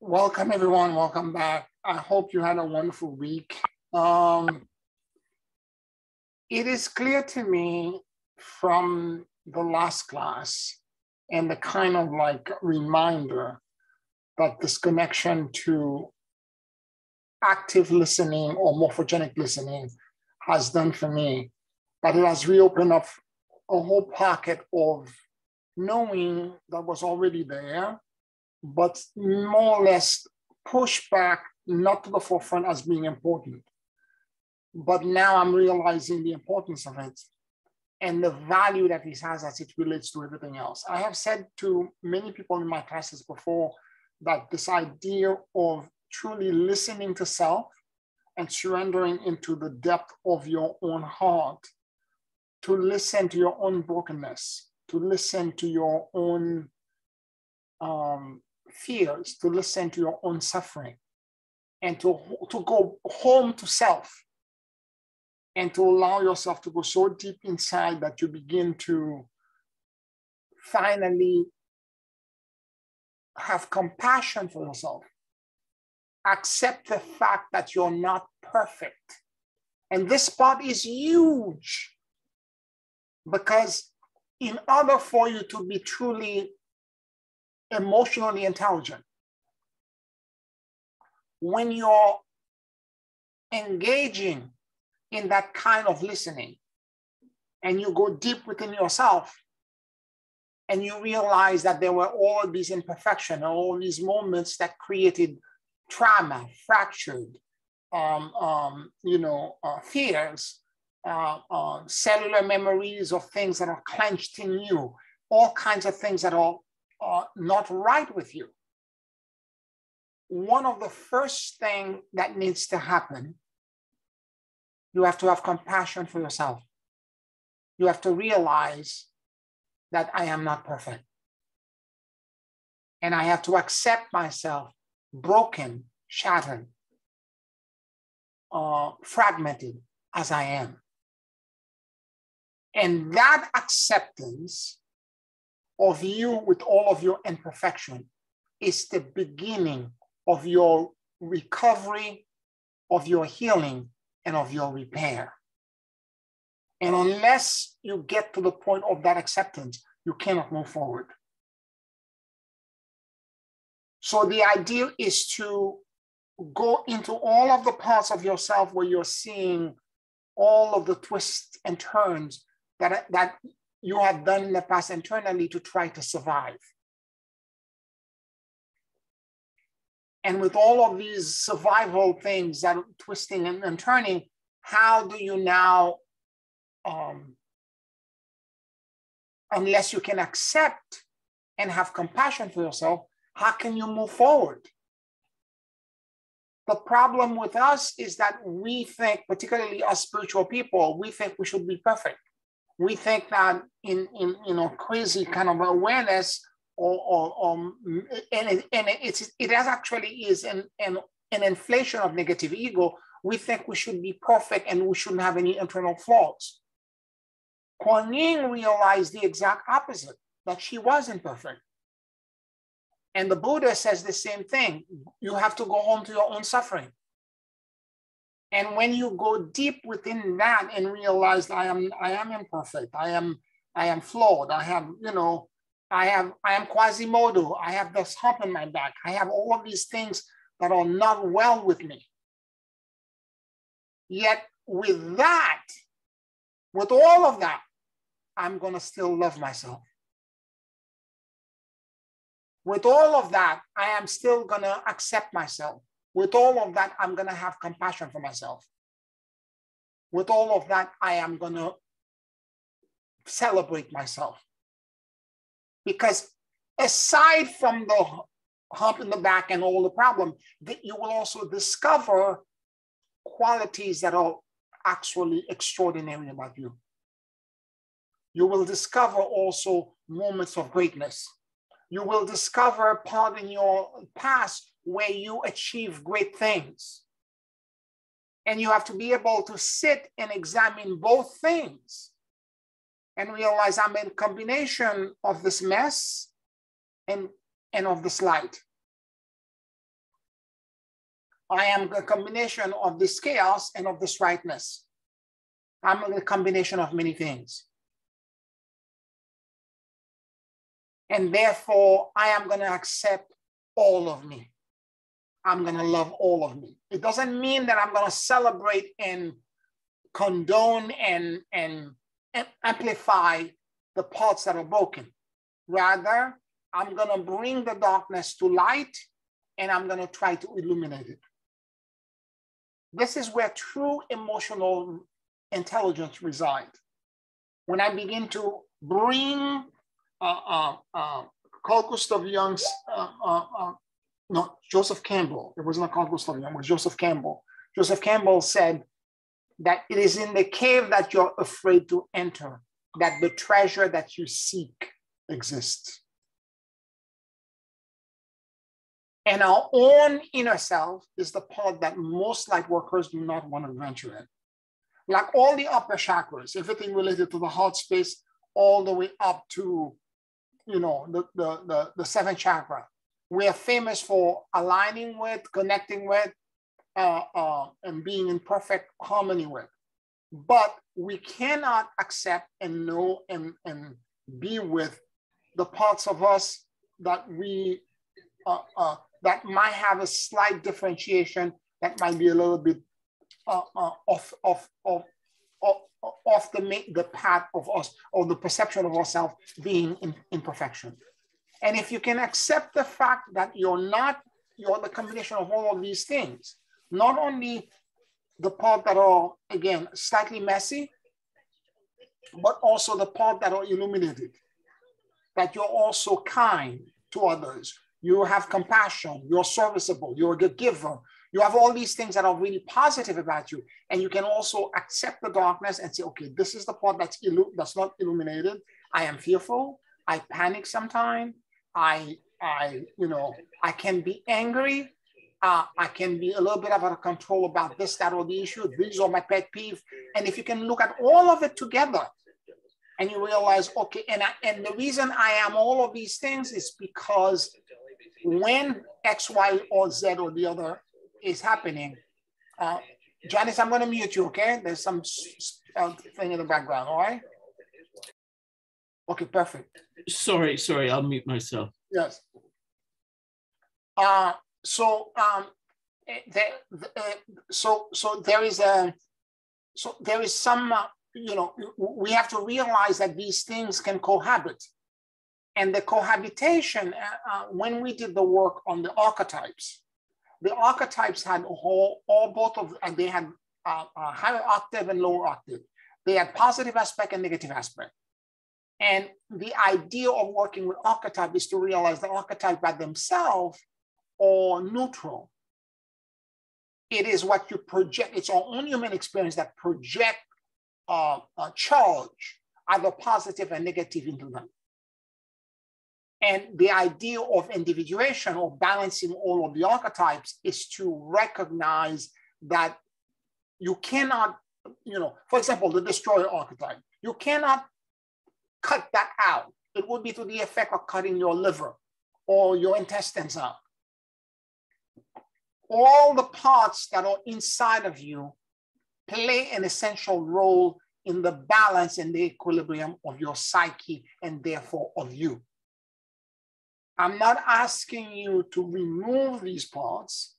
Welcome, everyone. Welcome back. I hope you had a wonderful week. It is clear to me from the last class and the kind of like reminder that this connection to active listening or morphogenic listening has done for me, that it has reopened up a whole pocket of knowing that was already there, but more or less pushed back, not to the forefront as being important. But now I'm realizing the importance of it and the value that this has as it relates to everything else. I have said to many people in my classes before that this idea of truly listening to self and surrendering into the depth of your own heart, to listen to your own brokenness, to listen to your own fears, to listen to your own suffering, and to go home to self, and to allow yourself to go so deep inside that you begin to finally have compassion for yourself. Accept the fact that you're not perfect. And this part is huge, because in order for you to be truly emotionally intelligent, when you're engaging in that kind of listening and you go deep within yourself and you realize that there were all these imperfections, all these moments that created trauma, fractured, fears, cellular memories of things that are clenched in you, all kinds of things that are not right with you. One of the first things that needs to happen, you have to have compassion for yourself. You have to realize that I am not perfect. And I have to accept myself broken, shattered, fragmented as I am. And that acceptance of you with all of your imperfection is the beginning of your recovery, of your healing, and of your repair. And unless you get to the point of that acceptance, you cannot move forward. So the idea is to go into all of the parts of yourself where you're seeing all of the twists and turns that you have done in the past internally to try to survive. And with all of these survival things that are twisting and turning, how do you now, unless you can accept and have compassion for yourself, how can you move forward? The problem with us is that we think, particularly as spiritual people, we think we should be perfect. We think that in crazy kind of awareness, it actually is an inflation of negative ego. We think we should be perfect and we shouldn't have any internal flaws. Kuan Yin realized the exact opposite, that she wasn't perfect. And the Buddha says the same thing. You have to go home to your own suffering. And when you go deep within that and realize I am imperfect, I am flawed, I am Quasimodo, I have this hump in my back, I have all of these things that are not well with me. Yet with that, with all of that, I'm gonna still love myself. With all of that, I am still gonna accept myself. With all of that, I'm gonna have compassion for myself. With all of that, I am gonna celebrate myself. Because aside from the hump in the back and all the problem, you will also discover qualities that are actually extraordinary about you. You will discover also moments of greatness. You will discover a part in your past where you achieve great things. And you have to be able to sit and examine both things and realize I'm in combination of this mess and of this light. I am a combination of this chaos and of this rightness. I'm a combination of many things. And therefore, I am going to accept all of me. I'm going to love all of me. It doesn't mean that I'm going to celebrate and condone and amplify the parts that are broken. Rather, I'm going to bring the darkness to light, and I'm going to try to illuminate it. This is where true emotional intelligence resides. When I begin to bring Carl Gustav Jung's, no, Joseph Campbell. It wasn't Carl Gustav Jung, it was Joseph Campbell. Joseph Campbell said that it is in the cave that you're afraid to enter that the treasure that you seek exists. And our own inner self is the part that most light workers do not want to venture in. Like all the upper chakras, everything related to the heart space, all the way up to, you know, the seventh chakra. We are famous for aligning with, connecting with, and being in perfect harmony with. But we cannot accept and know and be with the parts of us that we that might have a slight differentiation, that might be a little bit off the path of us, or the perception of ourselves being in imperfection. And if you can accept the fact that you're the combination of all of these things, not only the part that are, again, slightly messy, but also the part that are illuminated, that you're also kind to others, you have compassion, you're serviceable, you're a good giver, you have all these things that are really positive about you. And you can also accept the darkness and say, okay, this is the part that's not illuminated. I am fearful, I panic sometimes, I can be angry, I can be a little bit out of control about this, that, or the issue. These are my pet peeves. And if you can look at all of it together, and you realize, okay, and the reason I am all of these things is because when X, Y, or Z or the other is happening, Janice, I'm going to mute you, okay? There's some thing in the background, all right? Okay, perfect. Sorry, I'll mute myself. Yes. So there is some, we have to realize that these things can cohabit. And the cohabitation, when we did the work on the archetypes had they had higher octave and lower octave. They had positive aspect and negative aspect. And the idea of working with archetype is to realize the archetype by themselves are neutral. It is what you project. It's our own human experience that project a charge, either positive and negative, into them. And the idea of individuation or balancing all of the archetypes is to recognize that you cannot, for example, the destroyer archetype, you cannot cut that out. It would be to the effect of cutting your liver or your intestines out. All the parts that are inside of you play an essential role in the balance and the equilibrium of your psyche and therefore of you. I'm not asking you to remove these parts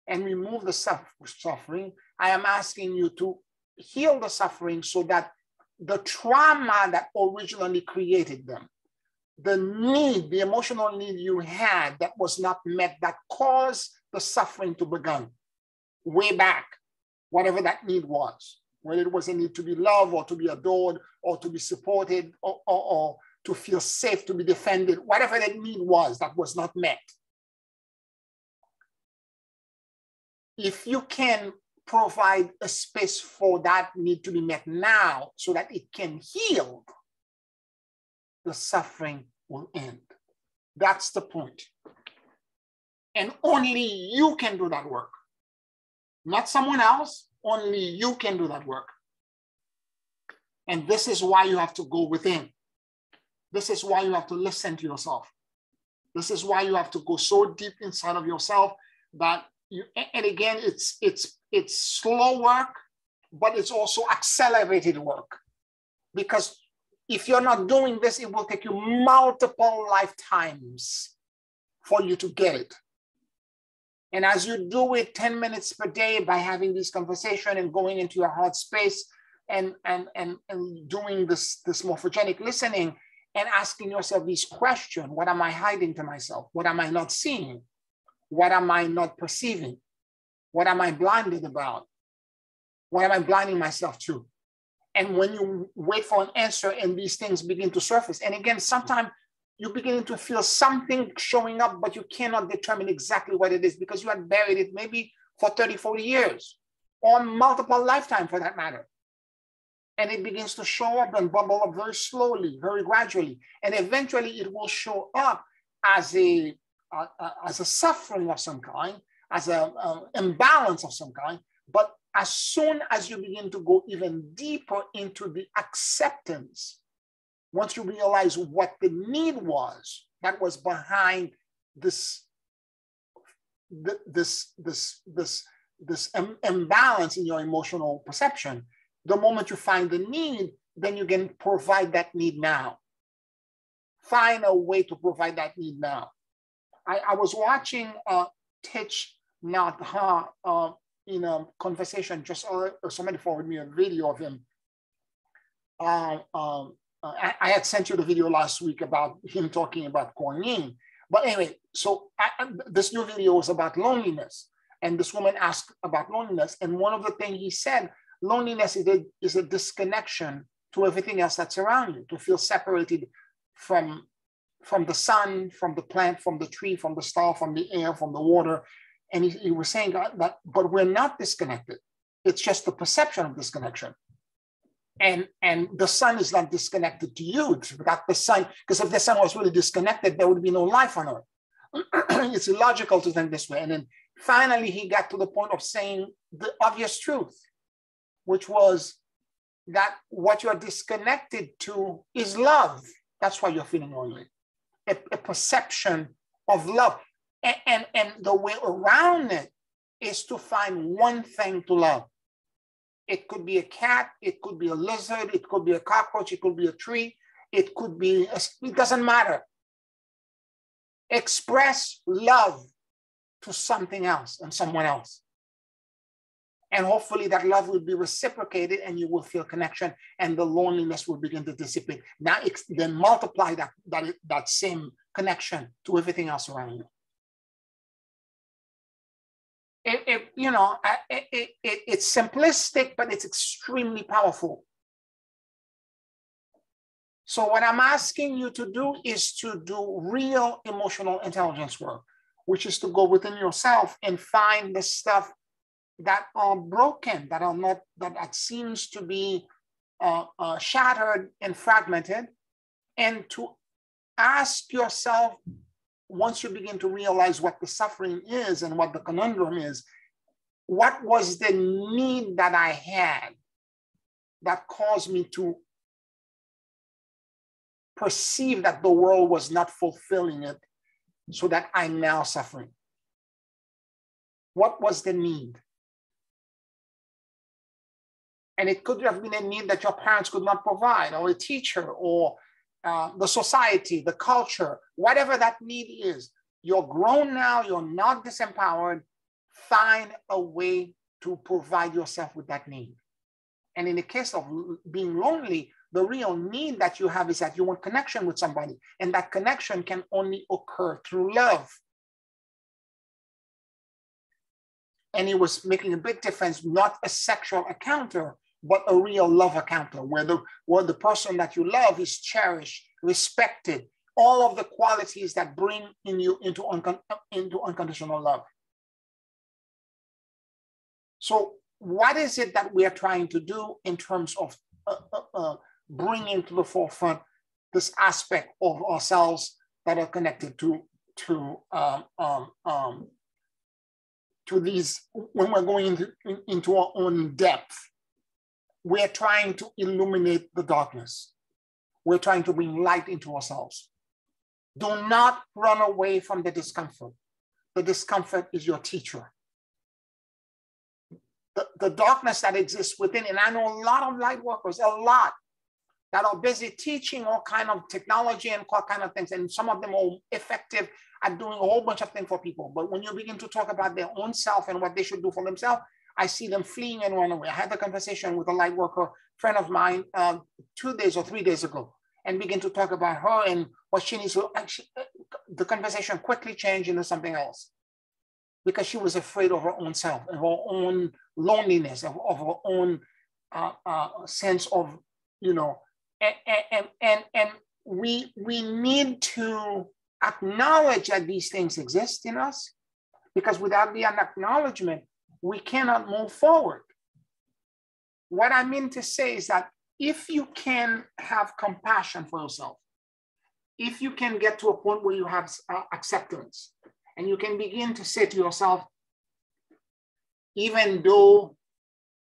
and remove the suffering. I am asking you to heal the suffering so that the trauma that originally created them, the need, the emotional need you had that was not met, that caused the suffering to begin way back, whatever that need was, whether it was a need to be loved or to be adored or to be supported or to feel safe, to be defended, whatever that need was that was not met. If you can provide a space for that need to be met now so that it can heal, the suffering will end. That's the point. And only you can do that work. Not someone else, only you can do that work. And this is why you have to go within. This is why you have to listen to yourself. This is why you have to go so deep inside of yourself that and again, it's slow work, but it's also accelerated work. Because if you're not doing this, it will take you multiple lifetimes for you to get it. And as you do it 10 minutes per day by having this conversation and going into your heart space and doing this morphogenic listening and asking yourself these questions: what am I hiding to myself? What am I not seeing? What am I not perceiving? What am I blinded about? What am I blinding myself to? And when you wait for an answer and these things begin to surface, and again, sometimes you're beginning to feel something showing up, but you cannot determine exactly what it is because you had buried it maybe for 30, 40 years or multiple lifetimes for that matter. And it begins to show up and bubble up very slowly, very gradually. And eventually it will show up as a suffering of some kind, as an imbalance of some kind. But as soon as you begin to go even deeper into the acceptance, once you realize what the need was that was behind this imbalance in your emotional perception, the moment you find the need, then you can provide that need now. Find a way to provide that need now. I was watching Thich Nhat Hanh in a conversation, just somebody forwarded me a video of him. I had sent you the video last week about him talking about Kuan Yin. But anyway, so this new video was about loneliness. And this woman asked about loneliness. And one of the things he said, loneliness is a disconnection to everything else that's around you, to feel separated from the sun, from the plant, from the tree, from the star, from the air, from the water. And he was saying that, but we're not disconnected. It's just the perception of disconnection. And the sun is not disconnected to you. It's not the sun, because if the sun was really disconnected, there would be no life on Earth. It's illogical to think this way. And then finally, he got to the point of saying the obvious truth, which was that what you're disconnected to is love. That's why you're feeling lonely. A perception of love. And the way around it is to find one thing to love. It could be a cat, it could be a lizard, it could be a cockroach, it could be a tree, it could be, it doesn't matter. Express love to something else and someone else. And hopefully that love will be reciprocated and you will feel connection and the loneliness will begin to dissipate. Now then multiply that same connection to everything else around you. It's simplistic, but it's extremely powerful. So what I'm asking you to do is to do real emotional intelligence work, which is to go within yourself and find the stuff that are broken, that seems to be shattered and fragmented, and to ask yourself, once you begin to realize what the suffering is and what the conundrum is, what was the need that I had that caused me to perceive that the world was not fulfilling it so that I'm now suffering? What was the need? And it could have been a need that your parents could not provide, or a teacher, or the society, the culture, whatever that need is. You're grown now, you're not disempowered. Find a way to provide yourself with that need. And in the case of being lonely, the real need that you have is that you want connection with somebody. And that connection can only occur through love. And it was making a big difference, not a sexual encounter, but a real love encounter where the person that you love is cherished, respected, all of the qualities that bring you into unconditional love. So what is it that we are trying to do in terms of bringing to the forefront this aspect of ourselves that are connected to these, when we're going into our own depth? We're trying to illuminate the darkness. We're trying to bring light into ourselves. Do not run away from the discomfort. The discomfort is your teacher. the darkness that exists within. And I know a lot of light workers, a lot, that are busy teaching all kind of technology and all kind of things. And some of them are effective at doing a whole bunch of things for people. But when you begin to talk about their own self and what they should do for themselves, I see them fleeing and run away. I had a conversation with a light worker friend of mine 2 days or 3 days ago, and begin to talk about her and what she needs to actually, the conversation quickly changed into something else because she was afraid of her own self, of her own loneliness, of her own sense of, you know, and we need to acknowledge that these things exist in us, because without the acknowledgement, we cannot move forward. What I mean to say is that if you can have compassion for yourself, if you can get to a point where you have acceptance, and you can begin to say to yourself, even though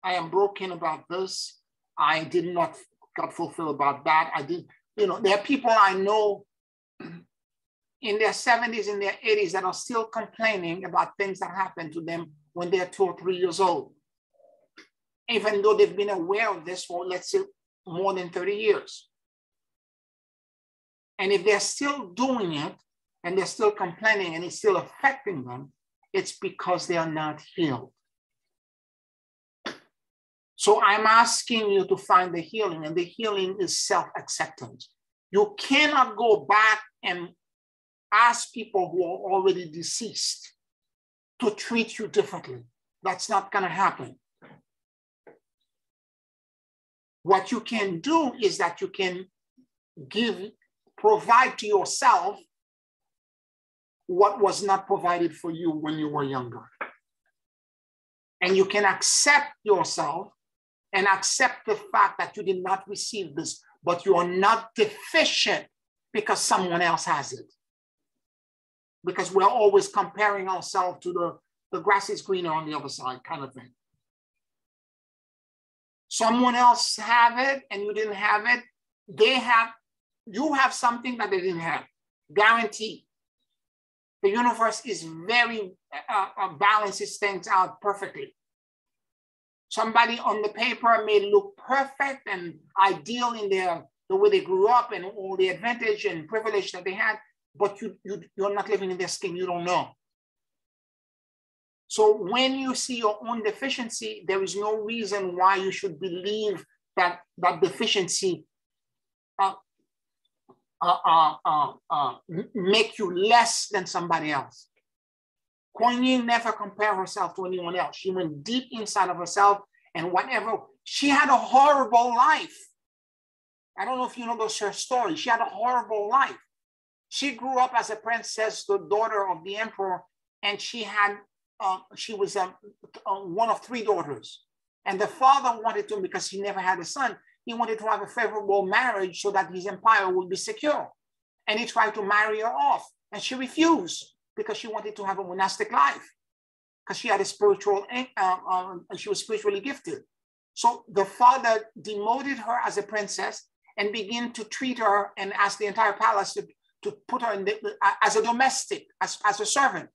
I am broken about this, I did not got fulfilled about that. I did, you know, there are people I know in their 70s, in their 80s that are still complaining about things that happened to them when they're 2 or 3 years old, even though they've been aware of this for, let's say, more than 30 years. And if they're still doing it and they're still complaining and it's still affecting them, it's because they are not healed. So I'm asking you to find the healing, and the healing is self-acceptance. You cannot go back and ask people who are already deceased to treat you differently. That's not going to happen. What you can do is that you can provide to yourself what was not provided for you when you were younger. And you can accept yourself and accept the fact that you did not receive this, but you are not deficient because someone else has it. Because we're always comparing ourselves to the grass is greener on the other side kind of thing. Someone else have it and you didn't have it. You have something that they didn't have, guaranteed. The universe is very, balances things out perfectly. Somebody on the paper may look perfect and ideal in the way they grew up and all the advantage and privilege that they had, but you're not living in their skin, you don't know. So when you see your own deficiency, there is no reason why you should believe that deficiency make you less than somebody else. Kuan Yin never compared herself to anyone else. She went deep inside of herself, and whatever, she had a horrible life. I don't know if you know her story. She had a horrible life. She grew up as a princess, the daughter of the emperor, and she was one of 3 daughters. And the father wanted to, because he never had a son, he wanted to have a favorable marriage so that his empire would be secure. And he tried to marry her off, and she refused because she wanted to have a monastic life, because she had a spiritual, she was spiritually gifted. So the father demoted her as a princess and began to treat her and ask the entire palace to put her as a domestic, as a servant.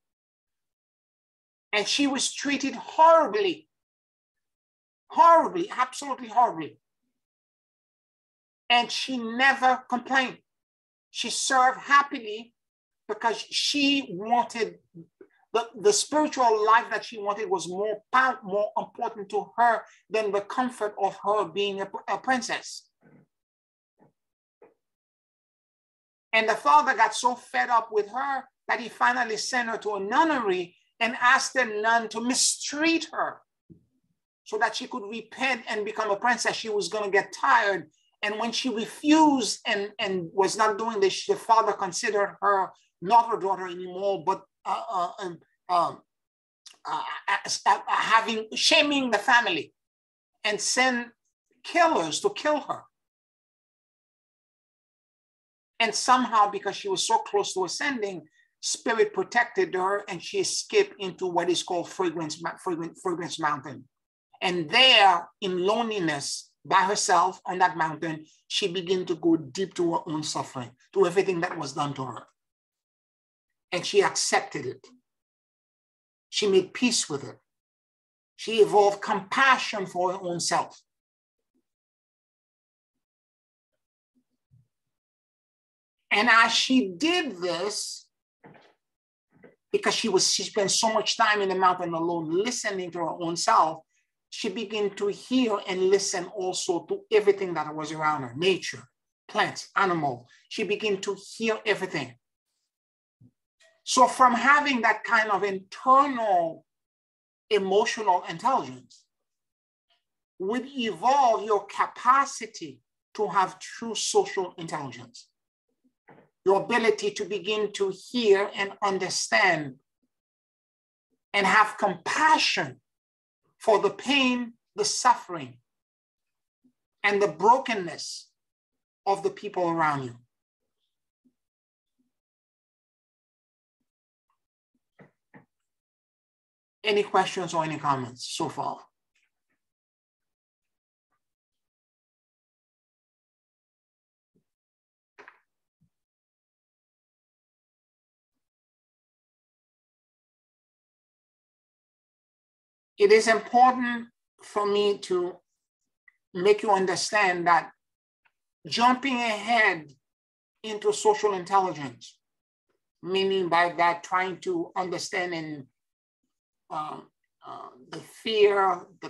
And she was treated horribly, horribly, absolutely horribly. And she never complained. She served happily because she wanted, the spiritual life that she wanted was more important to her than the comfort of her being a princess. And the father got so fed up with her that he finally sent her to a nunnery and asked the nun to mistreat her so that she could repent and become a princess. She was going to get tired. And when she refused and was not doing this, the father considered her not her daughter anymore, but shaming the family, and sent killers to kill her. And somehow, because she was so close to ascending, spirit protected her, and she escaped into what is called Fragrance Mountain. And there, in loneliness, by herself on that mountain, she began to go deep to her own suffering, to everything that was done to her. And she accepted it. She made peace with it. She evolved compassion for her own self. And as she did this, because she spent so much time in the mountain alone listening to her own self, she began to hear and listen also to everything that was around her, nature, plants, animal. She began to hear everything. So from having that kind of internal emotional intelligence would evolve your capacity to have true social intelligence. Your ability to begin to hear and understand and have compassion for the pain, the suffering, and the brokenness of the people around you. Any questions or any comments so far? It is important for me to make you understand that jumping ahead into social intelligence, meaning by that trying to understand and the fear, the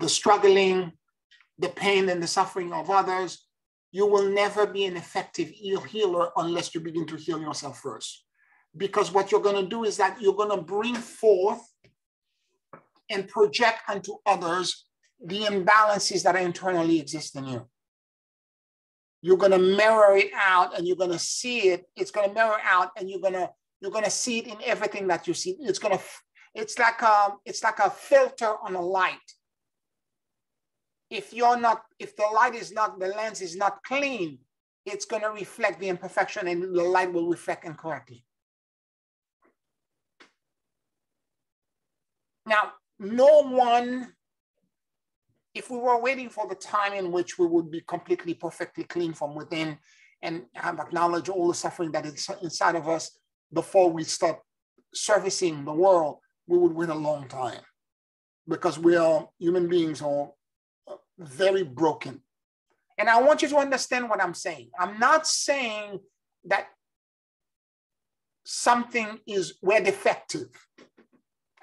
struggling, the pain and the suffering of others, you will never be an effective healer unless you begin to heal yourself first. Because what you're going to do is that you're going to bring forth and project onto others the imbalances that internally exist in you. You're going to mirror it out and you're going to see it. It's going to mirror out and you're going to see it in everything that you see. It's like a filter on a light. If the light is not, the lens is not clean, it's going to reflect the imperfection and the light will reflect incorrectly. Now, no one, if we were waiting for the time in which we would be completely, perfectly clean from within and have acknowledged all the suffering that is inside of us before we start servicing the world, we would wait a long time because human beings are very broken. And I want you to understand what I'm saying. I'm not saying that we're defective.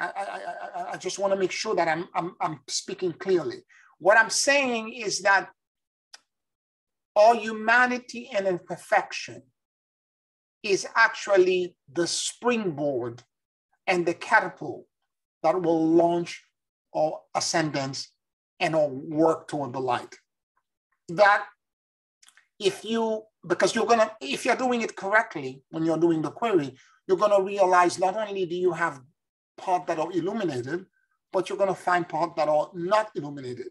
I just want to make sure that I'm speaking clearly. What I'm saying is that our humanity and imperfection is actually the springboard and the catapult that will launch our ascendance and our work toward the light. That if you're doing it correctly, when you're doing the query, you're going to realize not only do you have parts that are illuminated, but you're going to find parts that are not illuminated.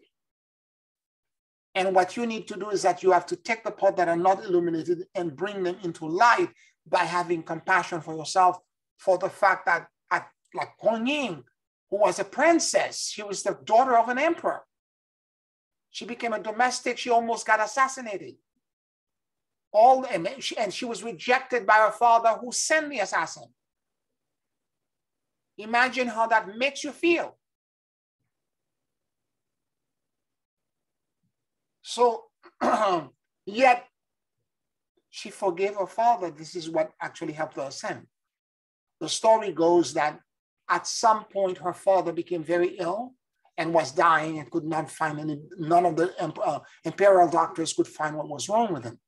And what you need to do is that you have to take the parts that are not illuminated and bring them into light by having compassion for yourself, for the fact that, like Kuan Yin, who was a princess, she was the daughter of an emperor. She became a domestic, she almost got assassinated. And she was rejected by her father, who sent the assassin. Imagine how that makes you feel. So, yet she forgave her father. This is what actually helped her ascend. The story goes that at some point her father became very ill and was dying and could not find none of the imperial doctors could find what was wrong with him.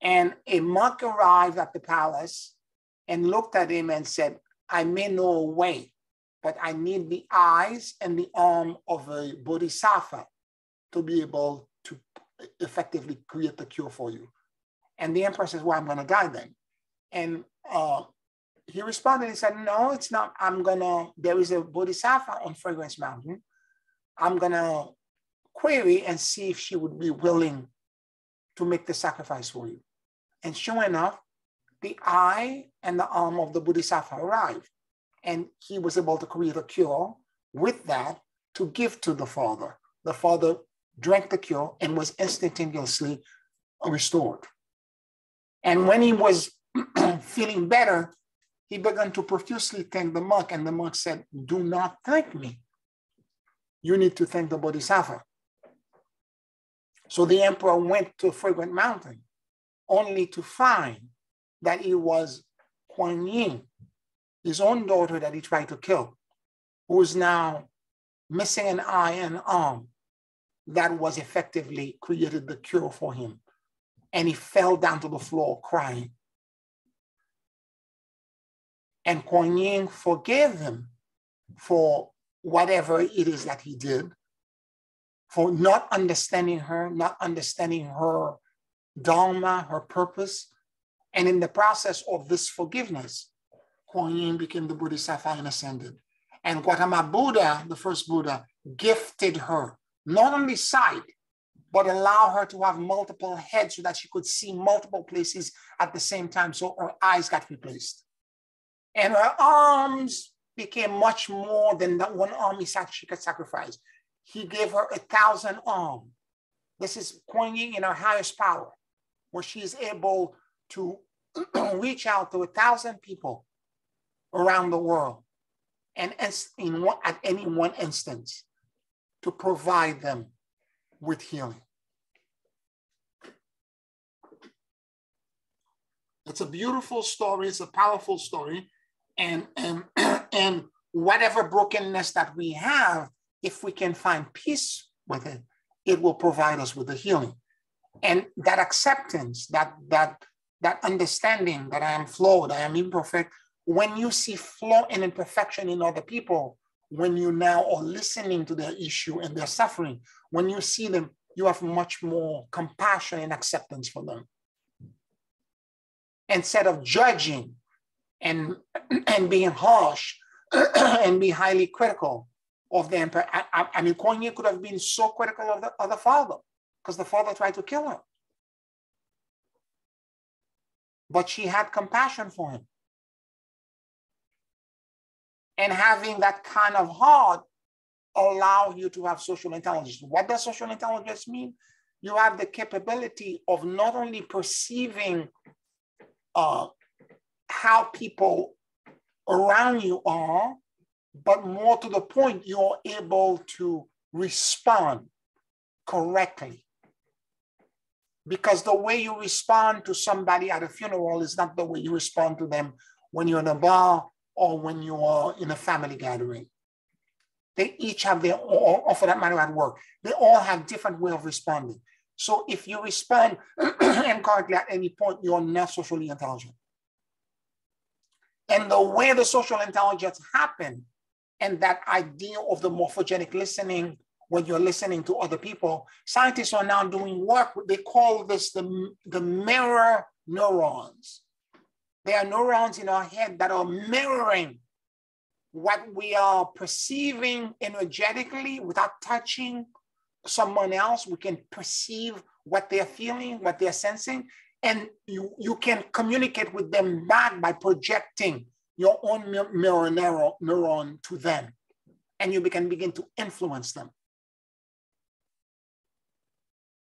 And a monk arrived at the palace and looked at him and said, I may know a way, but I need the eyes and the arm of a bodhisattva to be able to effectively create the cure for you. And the emperor says, well, I'm going to die then. And he responded and said, no, it's not. There is a bodhisattva on Fragrance Mountain. I'm going to query and see if she would be willing to make the sacrifice for you. And sure enough, the eye and the arm of the bodhisattva arrived. And he was able to create a cure with that to give to the father. The father drank the cure and was instantaneously restored. And when he was feeling better, he began to profusely thank the monk, and the monk said, do not thank me. You need to thank the Bodhisattva. So the emperor went to a fragrant mountain only to find that it was Kuan Yin, his own daughter that he tried to kill, who is now missing an eye and an arm, that was effectively created the cure for him. And he fell down to the floor crying. And Kuan Yin forgave him for whatever it is that he did, for not understanding her dharma, her purpose. And in the process of this forgiveness, Kuan Yin became the Bodhisattva and ascended. And Gautama Buddha, the first Buddha, gifted her not only sight, but allow her to have multiple heads so that she could see multiple places at the same time. So her eyes got replaced. And her arms became much more than that one arm she could sacrifice. He gave her 1,000 arms. This is Kuan Yin in her highest power, where she is able to reach out to 1,000 people around the world, and at any one instance, to provide them with healing. It's a beautiful story. It's a powerful story. And whatever brokenness that we have, if we can find peace with it, it will provide us with the healing. And that acceptance, that understanding that I am flawed, I am imperfect, when you see flaw and imperfection in other people, when you now are listening to their issue and their suffering, when you see them, you have much more compassion and acceptance for them. Instead of judging and being harsh and be highly critical of them. I mean, Kuan Yin could have been so critical of the father because the father tried to kill her. But she had compassion for him. And having that kind of heart allows you to have social intelligence. What does social intelligence mean? You have the capability of not only perceiving how people around you are, but more to the point, you're able to respond correctly. Because the way you respond to somebody at a funeral is not the way you respond to them when you're in a bar or when you are in a family gathering. They each have their, or for that matter at work, they all have different way of responding. So if you respond incorrectly at any point, you're not socially intelligent. And the way the social intelligence happens, and that idea of the morphogenic listening, when you're listening to other people, scientists are now doing work, they call this the mirror neurons. There are neurons in our head that are mirroring what we are perceiving energetically without touching someone else. We can perceive what they're feeling, what they're sensing, and you can communicate with them back by projecting your own mirror neuron to them, and you can begin to influence them.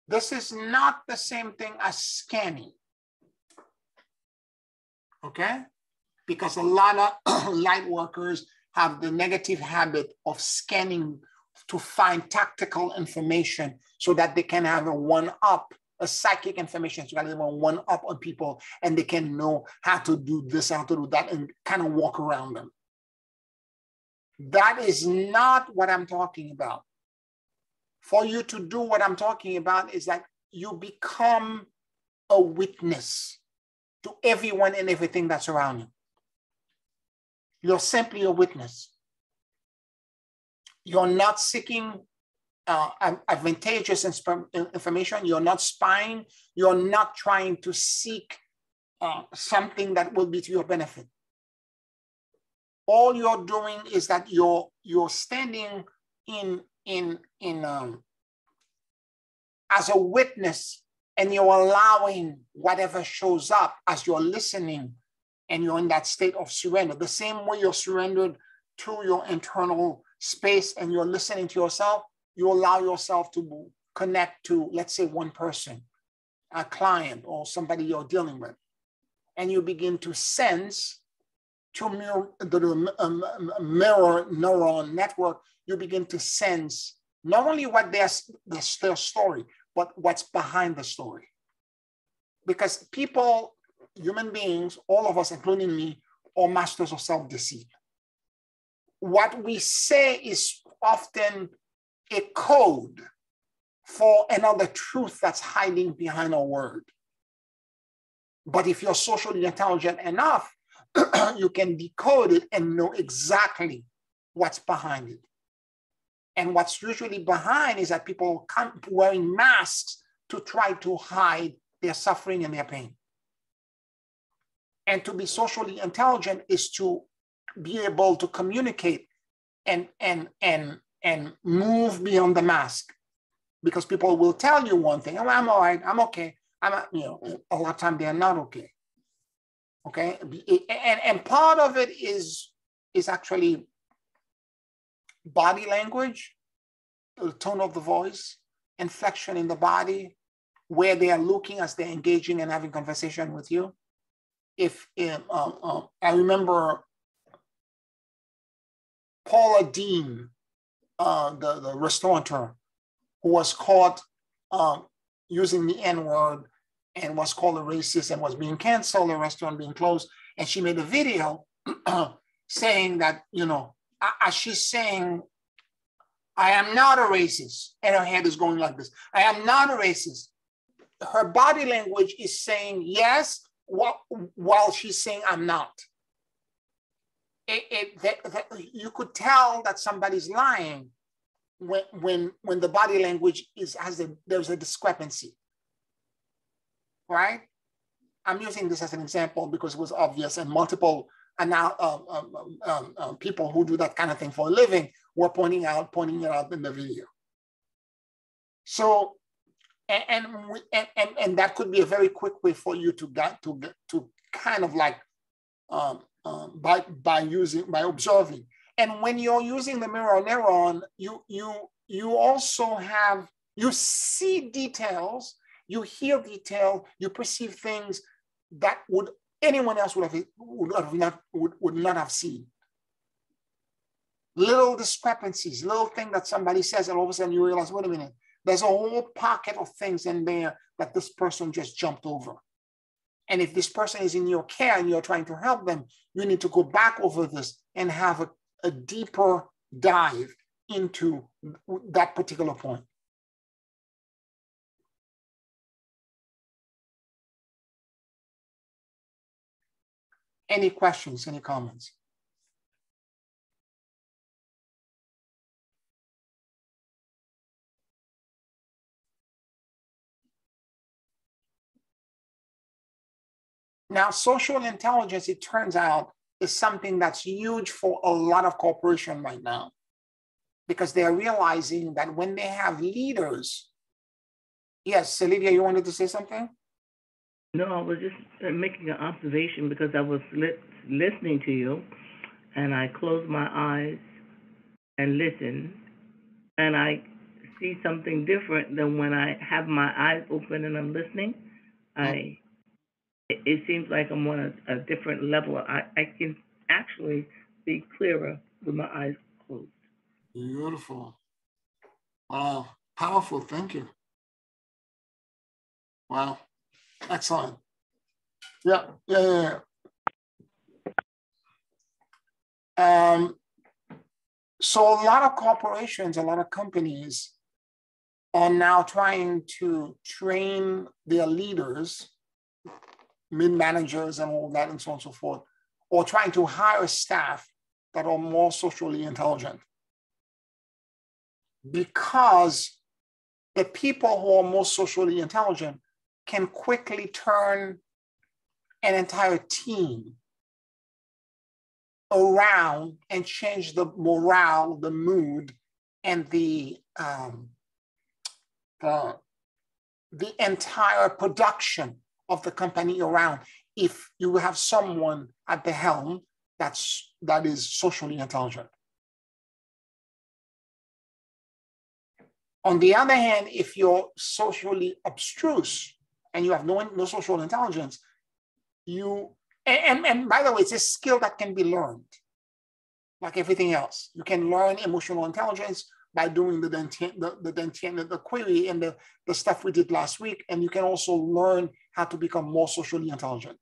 This is not the same thing as scanning, okay? Because a lot of light workers have the negative habit of scanning to find tactical information so that they can have a one-up, a psychic information, so that they have a one-up on people and they can know how to do this, how to do that, and kind of walk around them. That is not what I'm talking about. For you to do what I'm talking about is that you become a witness to everyone and everything that's around you. You're simply a witness. You're not seeking advantageous information. You're not spying. You're not trying to seek something that will be to your benefit. All you're doing is that you're standing as a witness, and you're allowing whatever shows up as you're listening, and you're in that state of surrender. The same way you're surrendered to your internal space and you're listening to yourself, you allow yourself to connect to, let's say, one person, a client or somebody you're dealing with. And you begin to sense to mirror neuron network, you begin to sense not only what their story, but what's behind the story. Because people, human beings, all of us, including me, are masters of self-deceit. What we say is often a code for another truth that's hiding behind a word. But if you're socially intelligent enough, you can decode it and know exactly what's behind it. And what's usually behind is that people come wearing masks to try to hide their suffering and their pain. And to be socially intelligent is to be able to communicate and move beyond the mask. Because people will tell you one thing, oh, I'm all right, I'm okay. A lot of times they're not okay. Okay, and part of it is actually body language, the tone of the voice, inflection in the body, where they are looking as they're engaging and having conversation with you. I remember Paula Dean, the restaurateur, who was caught using the N-word and was called a racist and was being canceled, the restaurant being closed. And she made a video saying that, as she's saying, I am not a racist, and her head is going like this. I am not a racist. Her body language is saying yes, while she's saying I'm not. You could tell that somebody's lying when the body language there's a discrepancy, right? I'm using this as an example because it was obvious, and multiple people who do that kind of thing for a living were pointing it out in the video. So, and that could be a very quick way for you to kind of like by observing. And when you're using the mirror neuron, you also you see details, you hear detail, you perceive things that anyone else would not have seen. Little discrepancies, little thing that somebody says, and all of a sudden you realize, wait a minute, there's a whole pocket of things in there that this person just jumped over. And if this person is in your care and you're trying to help them, you need to go back over this and have a deeper dive into that particular point. Any questions, any comments? Now, social intelligence, it turns out, is something that's huge for a lot of corporations right now, because they're realizing that when they have leaders. Yes, Olivia, you wanted to say something? No, I was just making an observation because I was listening to you, and I closed my eyes and listen, and I see something different than when I have my eyes open and I'm listening. It seems like I'm on a different level. I can actually be clearer with my eyes closed. Beautiful. Wow. Powerful. Thank you. Wow. Excellent. Yeah. So a lot of corporations, a lot of companies are now trying to train their leaders, mid-managers and all that and so on and so forth, or trying to hire staff that are more socially intelligent. Because the people who are most socially intelligent can quickly turn an entire team around and change the morale, the mood, and the entire production of the company around, if you have someone at the helm that is socially intelligent. On the other hand, if you're socially abstruse and you have no social intelligence, you And by the way, it's a skill that can be learned, like everything else. You can learn emotional intelligence by doing the query and the stuff we did last week. And you can also learn how to become more socially intelligent.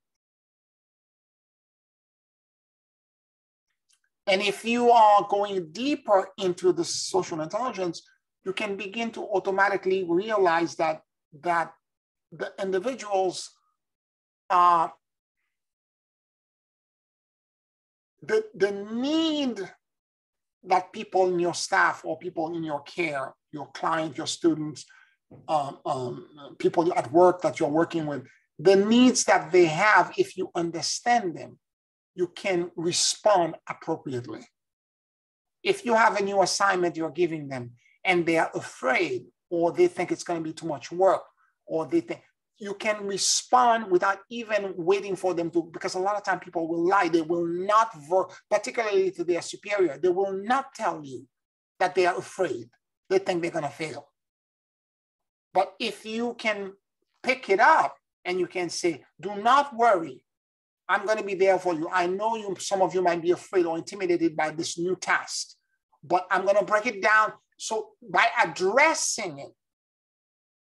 And if you are going deeper into the social intelligence, you can begin to automatically realize that the individuals the need that people in your staff or people in your care, your client, your students, people at work that you're working with, the needs that they have, if you understand them, you can respond appropriately. If you have a new assignment you're giving them and they are afraid, or they think it's going to be too much work, or they think, you can respond without even waiting for them to, because a lot of time people will lie. They will not, particularly to their superior, they will not tell you that they are afraid. They think they're going to fail. But if you can pick it up and you can say, do not worry, I'm going to be there for you. I know you, some of you might be afraid or intimidated by this new task, but I'm going to break it down. So by addressing it,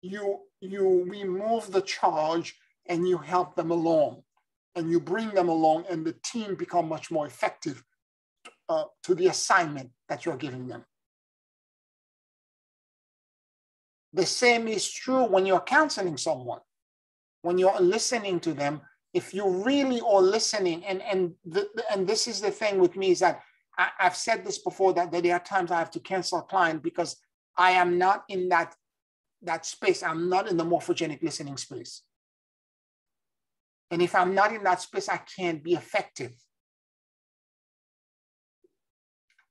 you remove the charge and you help them along and you bring them along, and the team become much more effective to the assignment that you're giving them. The same is true when you're counseling someone. When you're listening to them, if you really are listening, and this is the thing with me, is that I've said this before, that there are times I have to cancel a client because I am not in that space. I'm not in the morphogenic listening space. And if I'm not in that space, I can't be effective.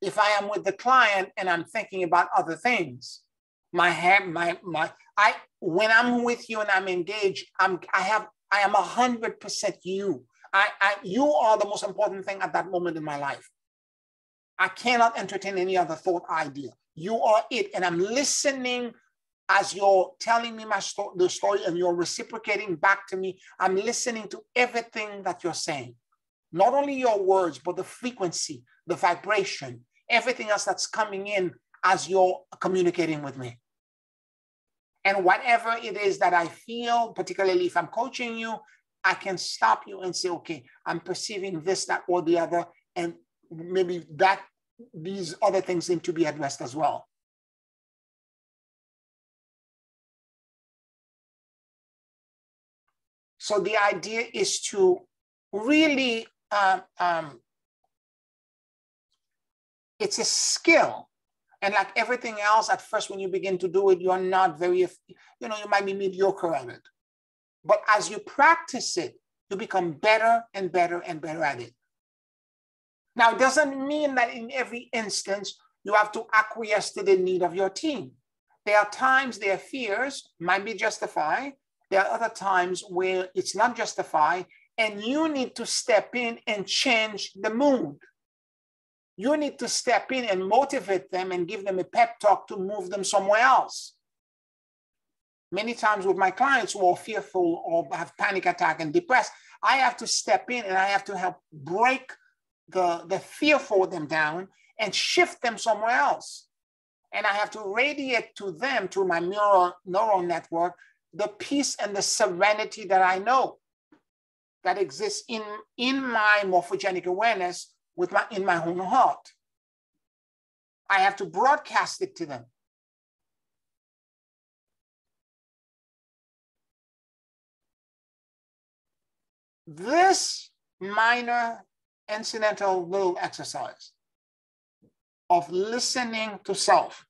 If I am with the client and I'm thinking about other things, when I'm with you and I'm engaged, I am 100% you. You are the most important thing at that moment in my life. I cannot entertain any other thought, idea. You are it, and I'm listening as you're telling me the story, and you're reciprocating back to me. I'm listening to everything that you're saying, not only your words, but the frequency, the vibration, everything else that's coming in as you're communicating with me. And whatever it is that I feel, particularly if I'm coaching you, I can stop you and say, okay, I'm perceiving this, that, or the other, and maybe these other things need to be addressed as well. So the idea is to really, it's a skill. And like everything else, at first, when you begin to do it, you're not very, you might be mediocre at it. But as you practice it, you become better and better and better at it. Now, it doesn't mean that in every instance, you have to acquiesce to the need of your team. There are times their fears might be justified. There are other times where it's not justified, and you need to step in and change the mood. You need to step in and motivate them and give them a pep talk to move them somewhere else. Many times with my clients who are fearful or have panic attack and depressed, I have to step in and I have to help break the fear for them down and shift them somewhere else. And I have to radiate to them through my neural network the peace and the serenity that I know that exists in my morphogenic awareness in my own heart. I have to broadcast it to them. This minor incidental little exercise of listening to self,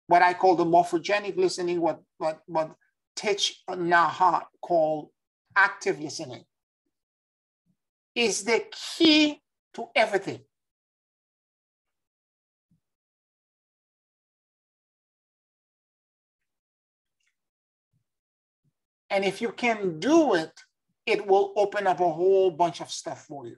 what I call the morphogenic listening, what Thich Nhat called active listening, is the key to everything. And if you can do it, it will open up a whole bunch of stuff for you.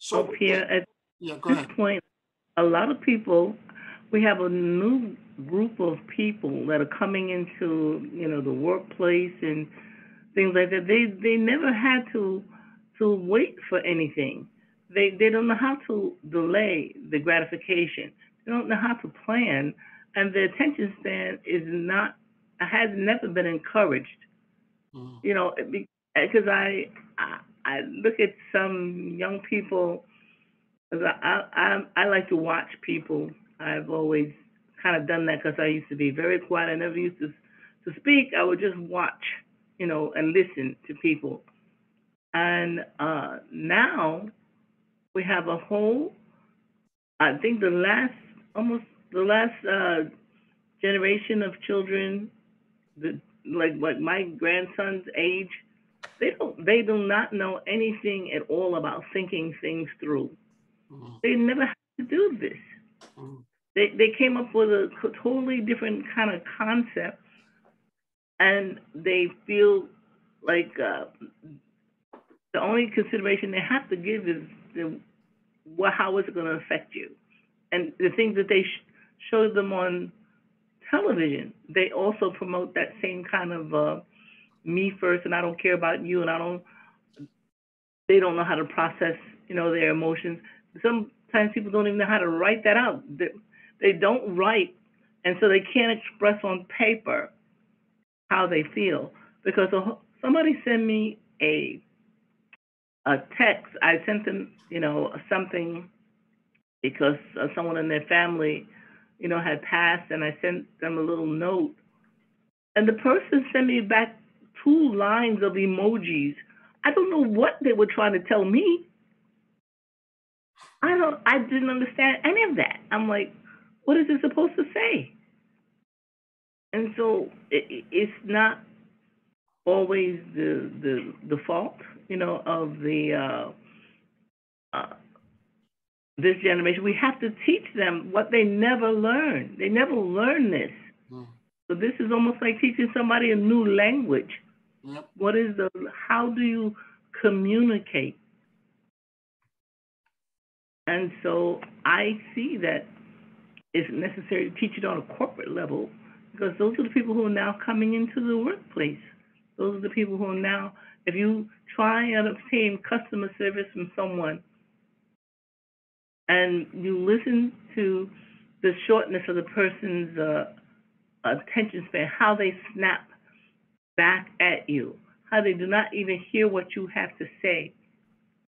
So up here at yeah, go this ahead. point, a lot of people, we have a new group of people that are coming into, the workplace and things like that. They never had to wait for anything. They don't know how to delay the gratification. They don't know how to plan, and the attention span is not has never been encouraged. Mm, Because I look at some young people. 'Cause I like to watch people. I've always kind of done that because I used to be very quiet. I never used to speak. I would just watch, and listen to people. And now we have a whole. I think almost the last generation of children, like my grandson's age, they do not know anything at all about thinking things through. mm, They never had to do this. mm, They came up with a totally different kind of concept, and they feel like the only consideration they have to give is how is it going to affect you, and the things that they show them on television. They also promote that same kind of me first, and I don't care about you, and I don't. They don't know how to process, their emotions. Sometimes people don't even know how to write that out. They don't write, and so they can't express on paper how they feel because somebody sent me a text. I sent them, something because someone in their family, had passed, and I sent them a little note, and the person sent me back 2 lines of emojis. I don't know what they were trying to tell me. I didn't understand any of that. I'm like, what is it supposed to say? And so it's not always the fault, of the uh, this generation. We have to teach them what they never learned. They never learn this. mm. So this is almost like teaching somebody a new language. Yep. How do you communicate? And so I see that it's necessary to teach it on a corporate level because those are the people who are now coming into the workplace. Those are the people who are now, if you try and obtain customer service from someone and you listen to the shortness of the person's attention span, how they snap back at you, how they do not even hear what you have to say.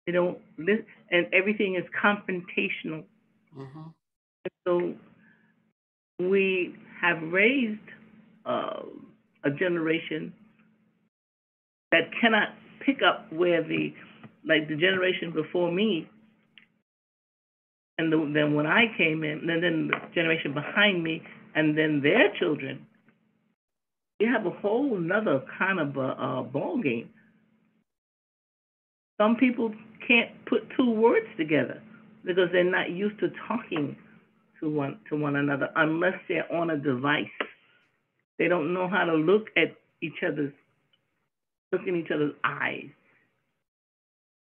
They don't listen, and everything is confrontational. Mm-hmm. So we have raised uh, a generation that cannot pick up where the generation before me, and then when I came in, and then the generation behind me, and then their children. You have a whole another kind of a ball game. Some people can't put 2 words together because they're not used to talking to one another unless they're on a device. They don't know how to look in each other's eyes.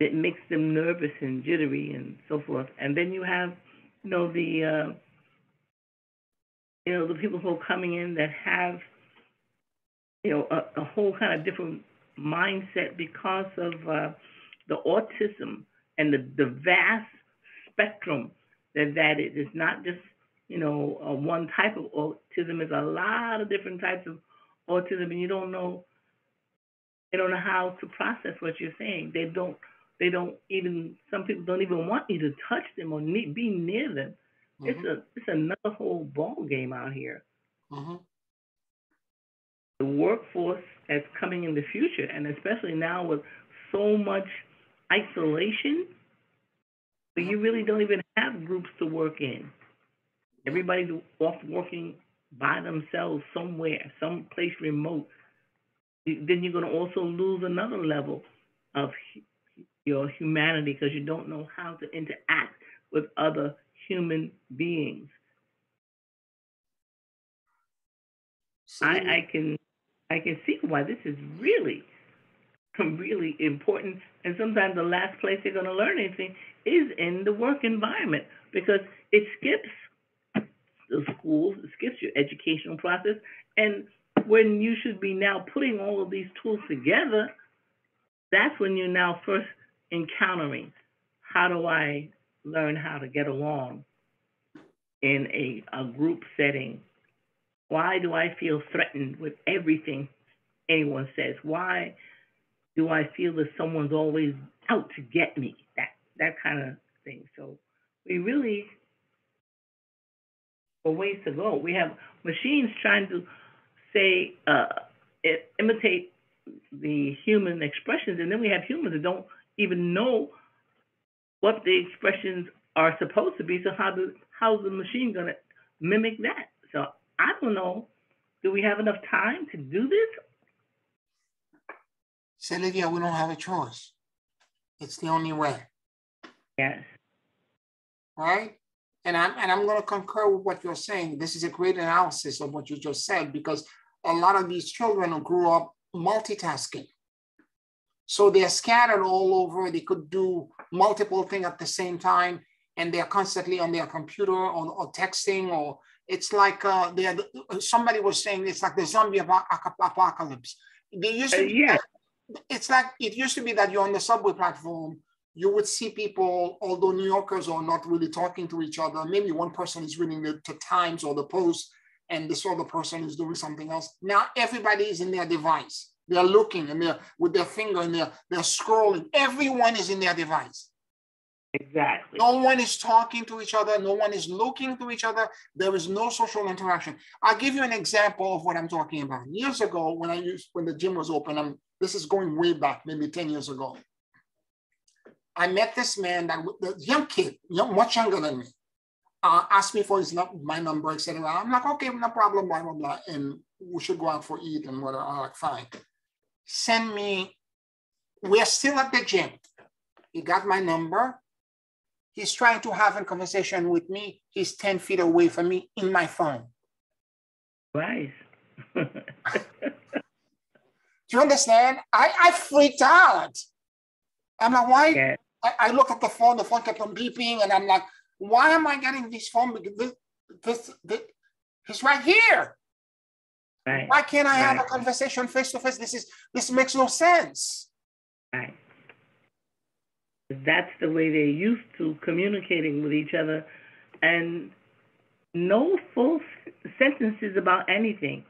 It makes them nervous and jittery and so forth. And then you have, the the people who are coming in that have, a whole kind of different mindset because of the autism and the vast spectrum that is. It's not just, one type of autism. It's a lot of different types of autism, and they don't know how to process what you're saying. They don't even, some people don't even want you to touch them or be near them. Mm-hmm. It's another whole ball game out here. Mm-hmm. The workforce that's coming in the future, and especially now with so much isolation, but Yep. you really don't even have groups to work in. Yep. Everybody's off working by themselves somewhere, someplace remote. Then you're going to also lose another level of your humanity because you don't know how to interact with other human beings. So I can see why this is really really important. And sometimes the last place they're going to learn anything is in the work environment, because it skips the schools, it skips your educational process. And when you should be now putting all of these tools together, that's when you're now first encountering, how do I learn how to get along in a group setting? Why do I feel threatened with everything anyone says? Why do I feel that someone's always out to get me? That kind of thing. So we really have a ways to go. We have machines trying to say, imitate the human expressions, and then we have humans that don't even know what the expressions are supposed to be. So how's the machine going to mimic that? So I don't know. Do we have enough time to do this? So Lydia, we don't have a choice. It's the only way. Yes. Right? And I'm going to concur with what you're saying. This is a great analysis of what you just said, because a lot of these children grew up multitasking. So they're scattered all over. They could do multiple things at the same time, and they're constantly on their computer or texting, or it's like somebody was saying it's like the zombie apocalypse. They used to be, it's like it used to be that you're on the subway platform, you would see people, although New Yorkers are not really talking to each other, maybe one person is reading the Times or the Post, and this other person is doing something else. Now everybody is in their device. They're looking and they're with their finger and they're scrolling. Everyone is in their device. Exactly. No one is talking to each other. No one is looking to each other. There is no social interaction. I'll give you an example of what I'm talking about. Years ago, when the gym was open, this is going way back, maybe 10 years ago. I met this man, the young kid, much younger than me, asked me for my number, etc. I'm like, okay, no problem, blah, blah, blah. And we should go out for eat and whatever. I'm like, fine. Send me, we're still at the gym. He got my number. He's trying to have a conversation with me. He's 10 feet away from me in my phone. Right. Do you understand? I freaked out. I'm like, why? Yeah. I looked at the phone kept on beeping, and I'm like, why am I getting this phone? Because this he's right here. Right. Why can't I have a conversation face to face? This makes no sense. Right. That's the way they're used to communicating with each other, and no full sentences about anything.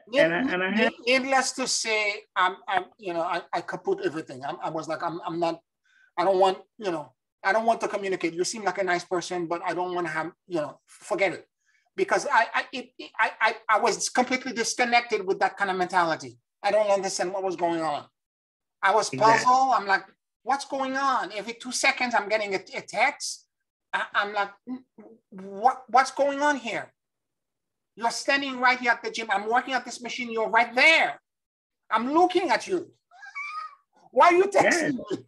Needless to say, I kaput everything. I was like, I'm not. I don't want to communicate. You seem like a nice person, but I don't want to have, forget it, because I was completely disconnected with that kind of mentality. I don't understand what was going on. I was puzzled. Exactly. I'm like, what's going on? Every 2 seconds, I'm getting a text. I'm like, what's going on here? You're standing right here at the gym. I'm working at this machine. You're right there. I'm looking at you. Why are you texting me?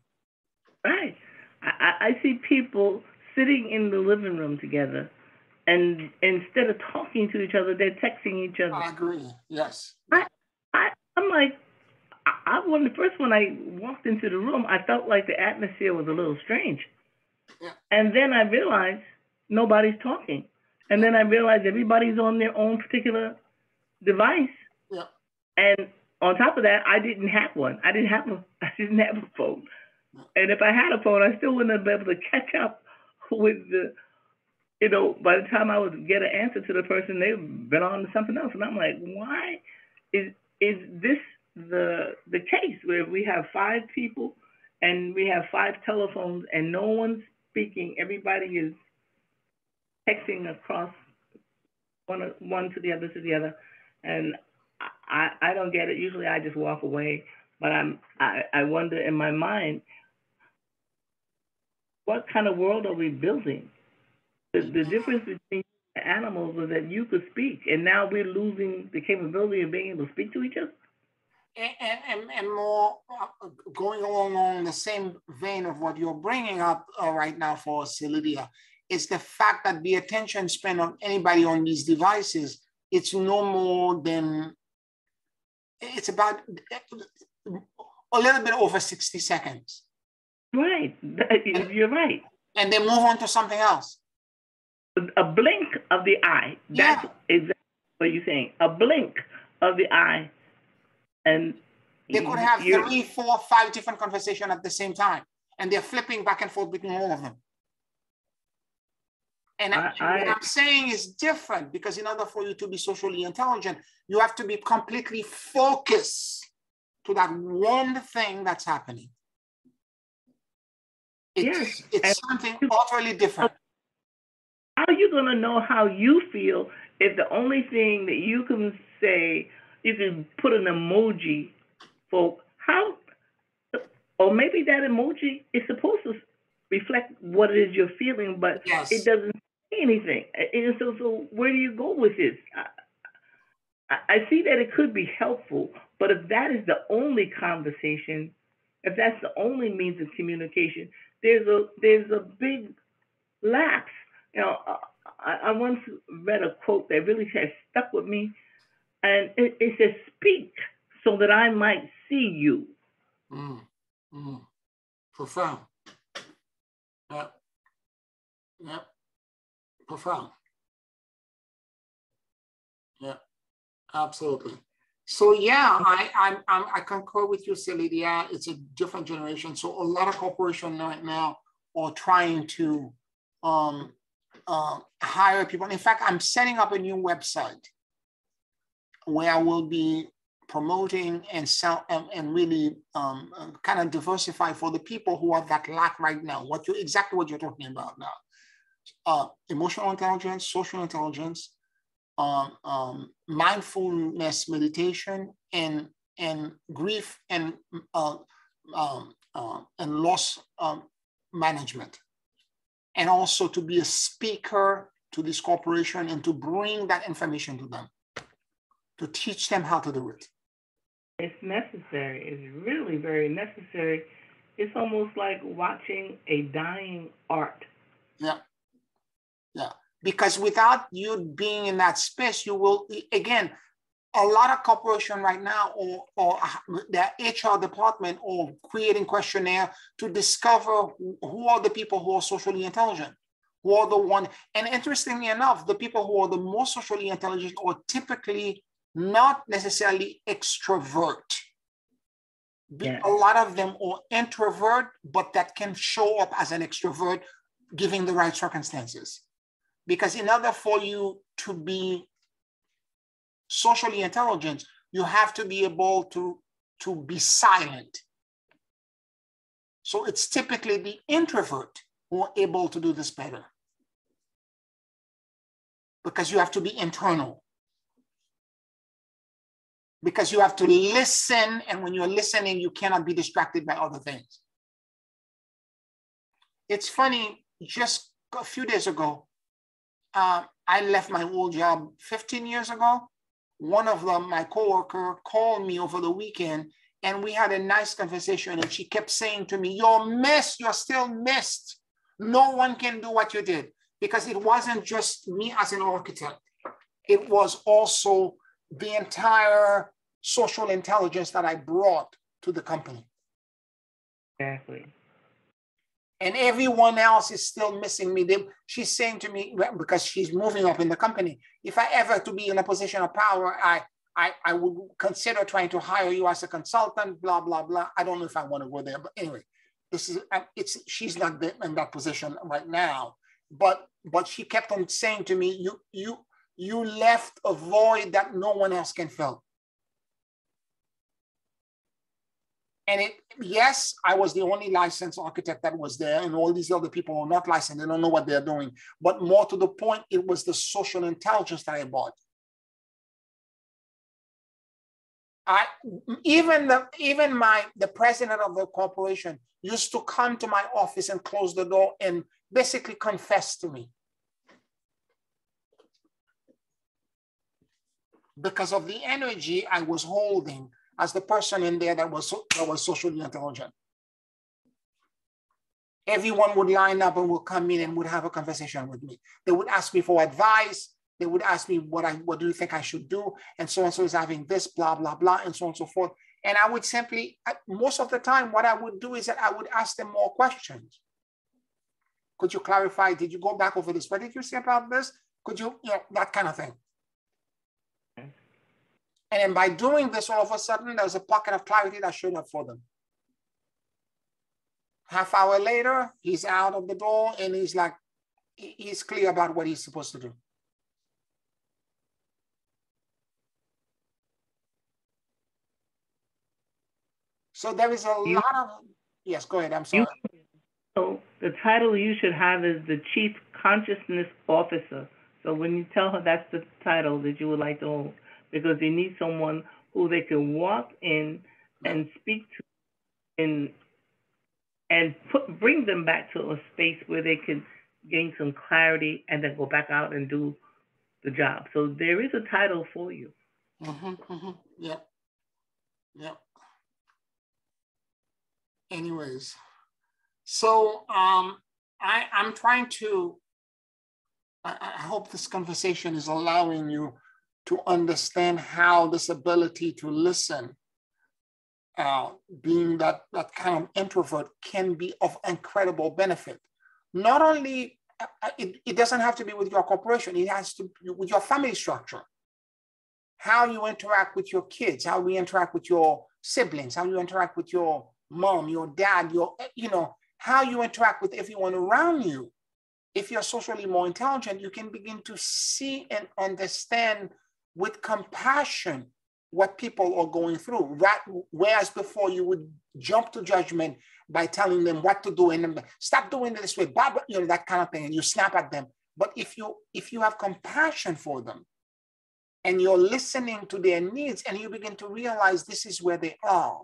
Right. I see people sitting in the living room together, and instead of talking to each other, they're texting each other. I agree. Yes. I'm like, when I walked into the room, I felt like the atmosphere was a little strange. Yeah. And then I realized nobody's talking. And then I realized everybody's on their own particular device. Yeah. And on top of that, I didn't have one. I didn't have a phone. And if I had a phone, I still wouldn't have been able to catch up with by the time I would get an answer to the person, they've been on to something else. And I'm like, why is this the case where we have 5 people and we have 5 telephones and no one's speaking? Everybody is texting across one to the other. And I don't get it. Usually I just walk away, but I wonder in my mind, what kind of world are we building? The difference between animals is that you could speak, and now we're losing the capability of being able to speak to each other. And more going along the same vein of what you're bringing up right now for us, Lydia, is the fact that the attention spent on anybody on these devices, it's no more than, it's about a little bit over 60 seconds. Right. You're right. And they move on to something else. A blink of the eye. That's exactly what you're saying. A blink of the eye. And they could have 3, 4, 5 different conversations at the same time. And they're flipping back and forth between all of them. And what I'm saying is different, because in order for you to be socially intelligent, you have to be completely focused to that one thing that's happening. It's something utterly different. How are you going to know how you feel if the only thing that you can say, you can put an emoji for how, or maybe that emoji is supposed to reflect what it is you're feeling, but it doesn't say anything. And so where do you go with this? I see that it could be helpful, but if that is the only conversation, if that's the only means of communication, there's a big lapse. You know, I once read a quote that really has stuck with me, and it says, "Speak so that I might see you." Profound. Yeah. Profound. Yeah. Absolutely. So yeah, I concur with you, Celidia. It's a different generation. So a lot of corporations right now are trying to hire people. In fact, I'm setting up a new website where I will be promoting and sell and really kind of diversify for the people who have that lack right now. Exactly what you're talking about now. Emotional intelligence, social intelligence, mindfulness meditation, and grief and loss management, and also to be a speaker to this corporation and to bring that information to them, to teach them how to do it. It's necessary. It's really very necessary. It's almost like watching a dying art. Yeah. Because without you being in that space, you will, again, a lot of corporations right now or their HR department or creating questionnaire to discover who are the people who are socially intelligent, who are the one. And interestingly enough, the people who are the most socially intelligent are typically not necessarily extrovert. A lot of them are introvert, but that can show up as an extrovert given the right circumstances. Because in order for you to be socially intelligent, you have to be able to be silent. So it's typically the introvert who are able to do this better, because you have to be internal. Because you have to listen, and when you're listening, you cannot be distracted by other things. It's funny, just a few days ago, I left my old job 15 years ago. One of them, my coworker, called me over the weekend, and we had a nice conversation, and she kept saying to me, "You're missed, you're still missed. No one can do what you did." Because it wasn't just me as an architect. It was also the entire social intelligence that I brought to the company. Exactly. And everyone else is still missing me. She's saying to me, because she's moving up in the company, if I ever to be in a position of power, I would consider trying to hire you as a consultant, blah, blah, blah. I don't know if I want to go there, but anyway, she's not in that position right now. But she kept on saying to me, you left a void that no one else can fill. And yes, I was the only licensed architect that was there, and all these other people are not licensed. They don't know what they're doing. But more to the point, it was the social intelligence that I brought. Even the president of the corporation used to come to my office and close the door and basically confess to me, because of the energy I was holding as the person in there that was socially intelligent. Everyone would line up and would come in and would have a conversation with me. They would ask me for advice. They would ask me what do you think I should do? And so is having this, blah, blah, blah, and so on and so forth. And I would simply, most of the time, what I would do is that I would ask them more questions. Could you clarify? Did you go back over this? What did you say about this? Could you, that kind of thing. And then by doing this, all of a sudden, there's a pocket of clarity that showed up for them. Half hour later, he's out of the door and he's like, he's clear about what he's supposed to do. So there is a lot of, yes, go ahead, I'm sorry. So the title you should have is the Chief Consciousness Officer. So when you tell her that's the title that you would like to hold, because you need someone who they can walk in and speak to and bring them back to a space where they can gain some clarity and then go back out and do the job. So there is a title for you. Yep. Yep. Anyways, so I'm trying to, I hope this conversation is allowing you to understand how this ability to listen, being that kind of introvert, can be of incredible benefit. Not only, it doesn't have to be with your corporation, it has to be with your family structure. How you interact with your kids, how we interact with your siblings, how you interact with your mom, your dad, how you interact with everyone around you. If you're socially more intelligent, you can begin to see and understand with compassion what people are going through. Whereas before you would jump to judgment by telling them what to do and stop doing it this way, that kind of thing, and you snap at them. But if you have compassion for them and you're listening to their needs and you begin to realize this is where they are.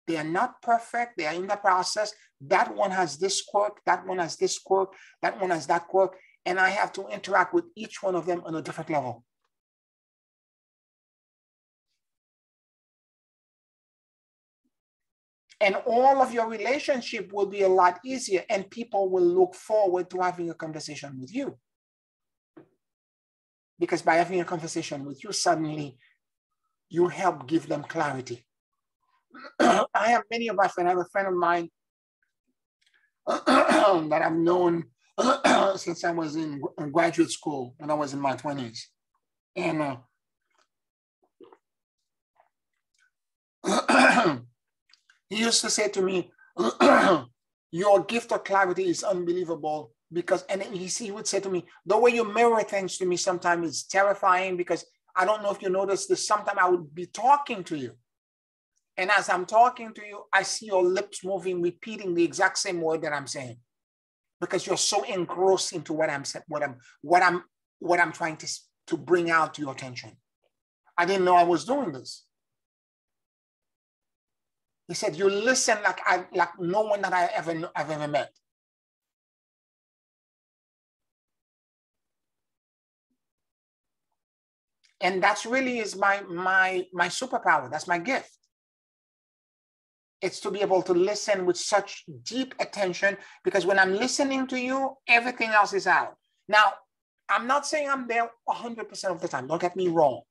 They are not perfect. They are in the process. That one has this quirk. That one has this quirk. That one has that quirk. And I have to interact with each one of them on a different level. And all of your relationship will be a lot easier, and people will look forward to having a conversation with you. Because by having a conversation with you, suddenly you help give them clarity. I have many of my friends. I have a friend of mine that I've known since I was in graduate school, when I was in my 20s. And he used to say to me, your gift of clarity is unbelievable, because, and he would say to me, the way you mirror things to me sometimes is terrifying, because I don't know if you noticed this, sometimes I would be talking to you. And as I'm talking to you, I see your lips moving, repeating the exact same word that I'm saying, because you're so engrossed into what I'm saying, what I'm trying to bring out to your attention. I didn't know I was doing this. He said, you listen like no one that I've ever met. And that's really is my superpower. That's my gift. It's to be able to listen with such deep attention, because when I'm listening to you, everything else is out. Now, I'm not saying I'm there 100% of the time. Don't get me wrong.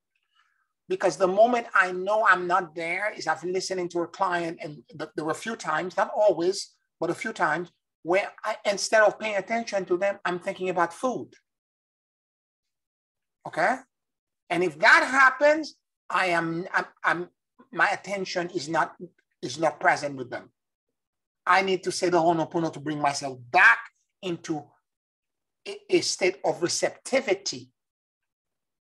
Because the moment I know I'm not there is I've listening to a client, and there were a few times, not always, but a few times, where instead of paying attention to them, I'm thinking about food. Okay? And if that happens, my attention is not present with them. I need to say the Ho'oponopono to bring myself back into a state of receptivity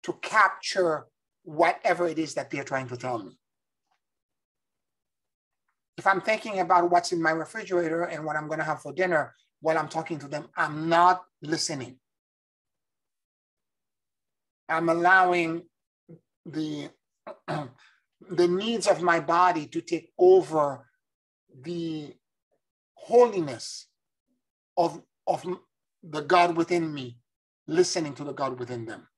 to capture whatever it is that they're trying to tell me. If I'm thinking about what's in my refrigerator and what I'm going to have for dinner while I'm talking to them, I'm not listening. I'm allowing the needs of my body to take over the holiness of the God within me, listening to the God within them.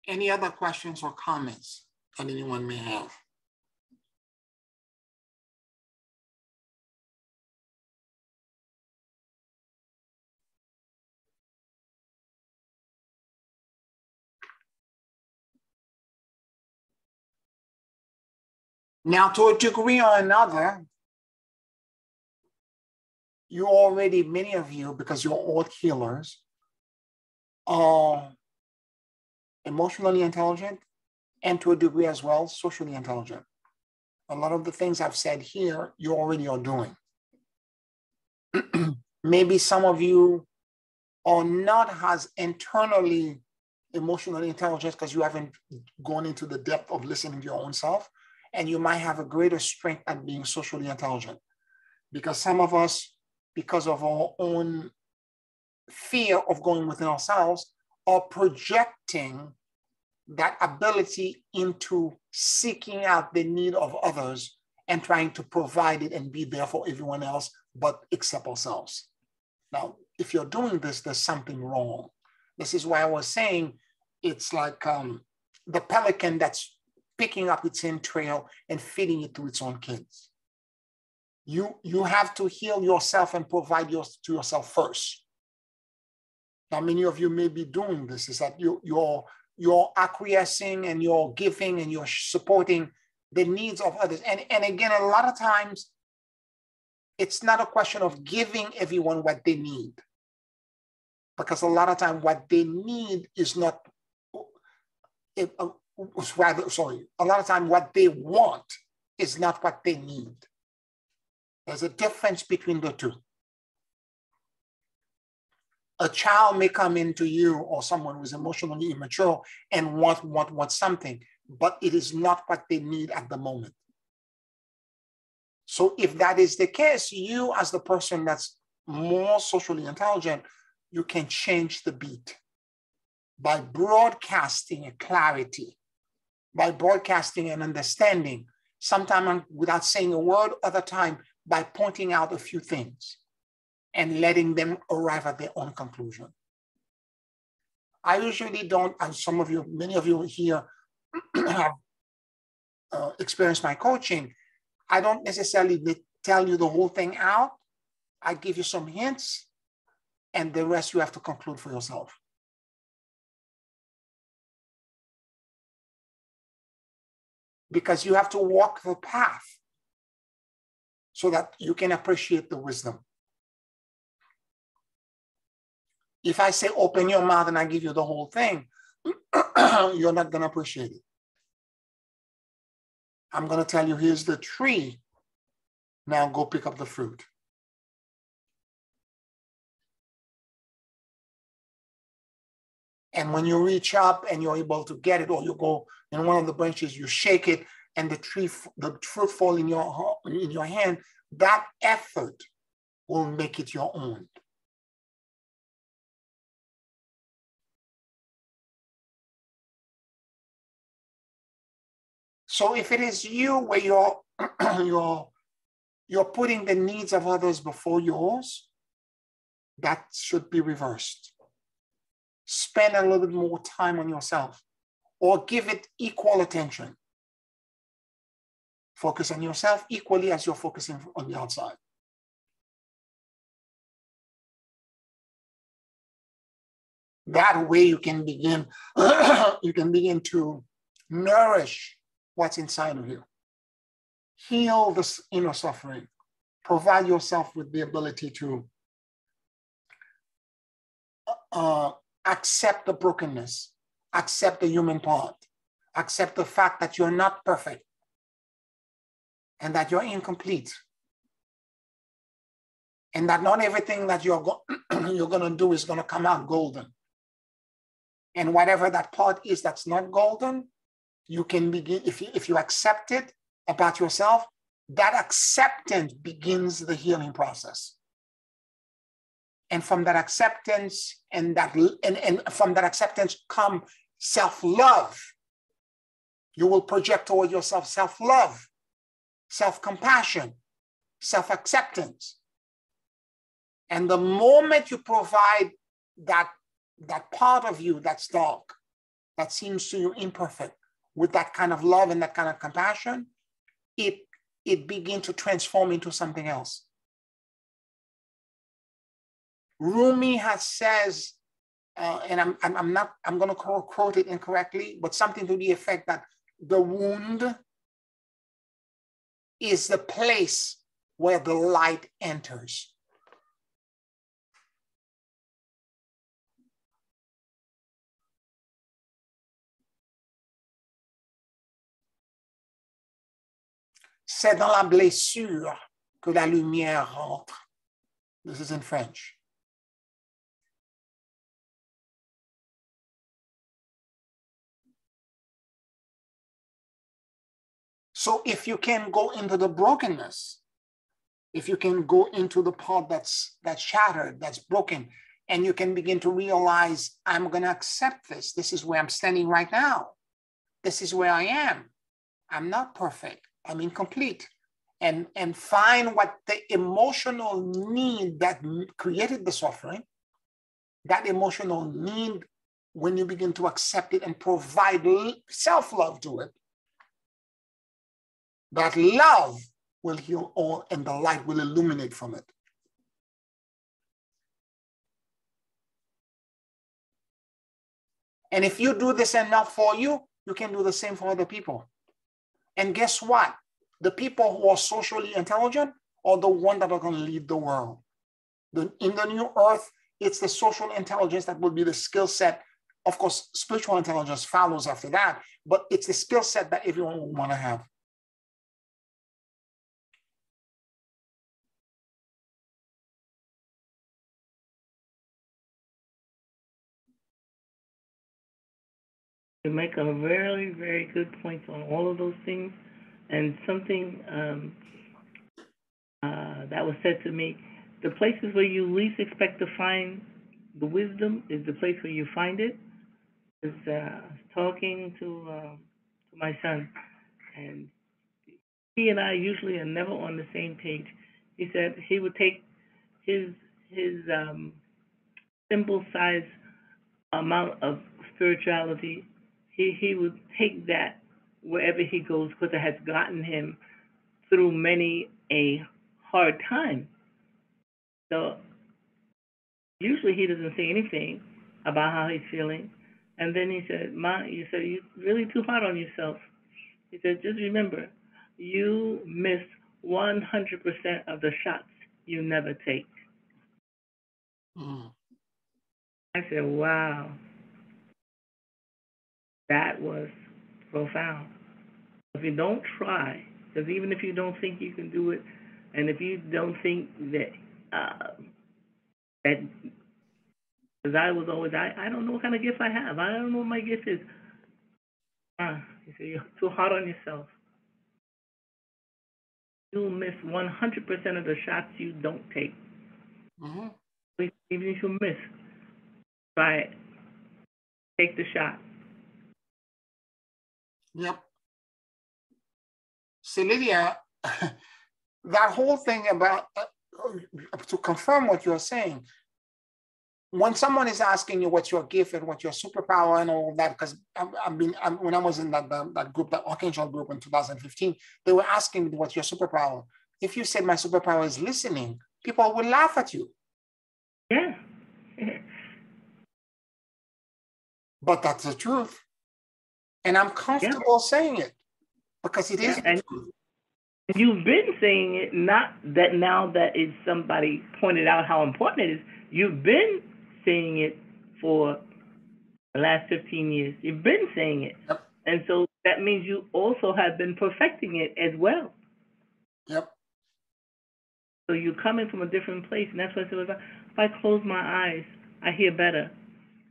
Any other questions or comments that anyone may have? Now, to a degree or another, you already, many of you, because you're all healers, are emotionally intelligent and to a degree as well, socially intelligent. A lot of the things I've said here, you already are doing. Maybe some of you are not as internally emotionally intelligent because you haven't gone into the depth of listening to your own self, and you might have a greater strength at being socially intelligent. Because some of us, because of our own fear of going within ourselves, are projecting that ability into seeking out the need of others and trying to provide it and be there for everyone else, but except ourselves. Now, if you're doing this, there's something wrong. This is why I was saying it's like the pelican that's picking up its entrail and feeding it to its own kids. You have to heal yourself and provide to yourself first. Now, many of you may be doing this, is that you're acquiescing and you're giving and you're supporting the needs of others. And again, a lot of times, it's not a question of giving everyone what they need. Because a lot of time what they need is not, a lot of time what they want is not what they need. There's a difference between the two. A child may come into you or someone who's emotionally immature and want something, but it is not what they need at the moment. So if that is the case, you as the person that's more socially intelligent, you can change the beat by broadcasting a clarity, by broadcasting an understanding, sometimes without saying a word, other time by pointing out a few things and letting them arrive at their own conclusion. I usually don't, and some of you, many of you here have experienced my coaching. I don't necessarily tell you the whole thing out. I give you some hints, and the rest you have to conclude for yourself. Because you have to walk the path so that you can appreciate the wisdom. If I say, open your mouth and I give you the whole thing, you're not going to appreciate it. I'm going to tell you, here's the tree. Now go pick up the fruit. And when you reach up and you're able to get it, or you go in one of the branches, you shake it, and the fruit fall in your hand, that effort will make it your own. So if it is you where you're putting the needs of others before yours, that should be reversed. Spend a little bit more time on yourself, or give it equal attention. Focus on yourself equally as you're focusing on the outside. That way you can begin to nourish what's inside of you. Heal this inner suffering. Provide yourself with the ability to accept the brokenness, accept the human part, accept the fact that you're not perfect and that you're incomplete, and that not everything that you're going to do is going to come out golden. And whatever that part is that's not golden, you can begin, if you accept it about yourself, that acceptance begins the healing process. And from that acceptance and from that acceptance come self-love. You will project toward yourself self-love, self-compassion, self-acceptance. And the moment you provide that part of you that's dark, that seems to you imperfect, with that kind of love and that kind of compassion, it begins to transform into something else. Rumi says, and I'm going to quote it incorrectly, but something to the effect that the wound is the place where the light enters. C'est dans la blessure que la lumière rentre. This is in French. So if you can go into the brokenness, if you can go into the part that's shattered, that's broken, and you can begin to realize, I'm going to accept this. This is where I'm standing right now. This is where I am. I'm not perfect. I'm incomplete. And find what the emotional need that created the suffering, that emotional need, when you begin to accept it and provide self-love to it, that love will heal all and the light will illuminate from it. And if you do this enough for you, you can do the same for other people. And guess what? The people who are socially intelligent are the ones that are going to lead the world. In the new earth, it's the social intelligence that will be the skill set. Of course, spiritual intelligence follows after that, but it's the skill set that everyone will want to have. You make a very, very good point on all of those things. And something that was said to me, the places where you least expect to find the wisdom is the place where you find it. I was talking to my son, and he and I usually are never on the same page. He said he would take his simple size amount of spirituality, he would take that wherever he goes because it has gotten him through many a hard time. So usually he doesn't say anything about how he's feeling. And then he said, Ma, you said you're really too hard on yourself. He said, just remember, you miss 100% of the shots you never take. Mm. I said, wow, that was profound. If you don't try, because even if you don't think you can do it, and if you don't think that, because I was always, I don't know what kind of gift I have. I don't know what my gift is. You say, you're too hard on yourself. You'll miss 100% of the shots you don't take. Mm-hmm. Even if you miss, try it. Take the shot. Yep. See, Lydia, that whole thing about, to confirm what you're saying, when someone is asking you what's your gift and what's your superpower and all of that, because when I was in that group, that Archangel group in 2015, they were asking me what's your superpower. If you said my superpower is listening, people would laugh at you. Yeah. But that's the truth. And I'm comfortable saying it because it is the truth. You've been saying it, not that now that it's somebody pointed out how important it is. You've been saying it for the last 15 years. You've been saying it. Yep. And so that means you also have been perfecting it as well. Yep. So you're coming from a different place. And that's why I said, if I close my eyes, I hear better.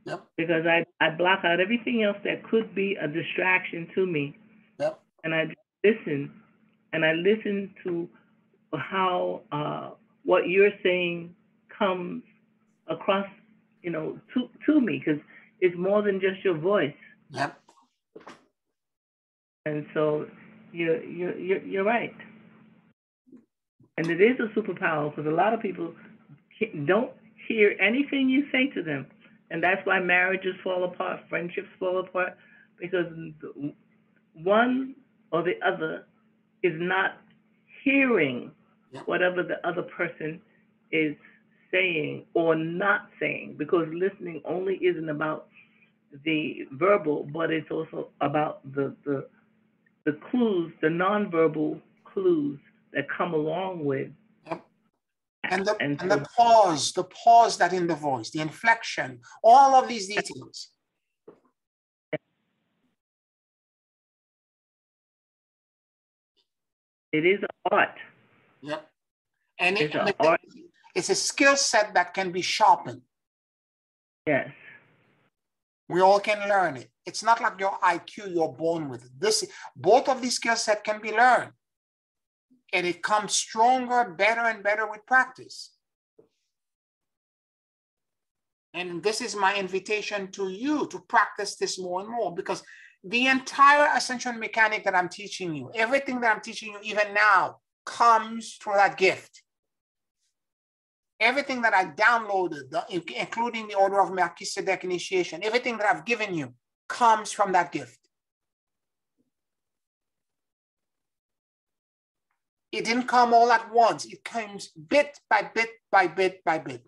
Yep. Because I block out everything else that could be a distraction to me. Yep. And I listen. And I listen to how what you're saying comes across, to me, because it's more than just your voice. Yep. And so you're right. And it is a superpower because a lot of people don't hear anything you say to them. And that's why marriages fall apart, friendships fall apart, because one or the other is not hearing whatever the other person is saying or not saying, because listening only isn't about the verbal, but it's also about the clues, the nonverbal clues that come along with. Yep. And the pause that in the voice, the inflection, all of these details. It is an art. Yep. And art. It's a skill set that can be sharpened. Yes. We all can learn it. It's not like your IQ, you're born with it. Both of these skill sets can be learned. And it comes stronger, better, and better with practice. And this is my invitation to you to practice this more and more, because the entire ascension mechanic that I'm teaching you, everything that I'm teaching you even now, comes through that gift. Everything that I downloaded, including the order of Melchizedek initiation, everything that I've given you comes from that gift. It didn't come all at once. It comes bit by bit by bit by bit.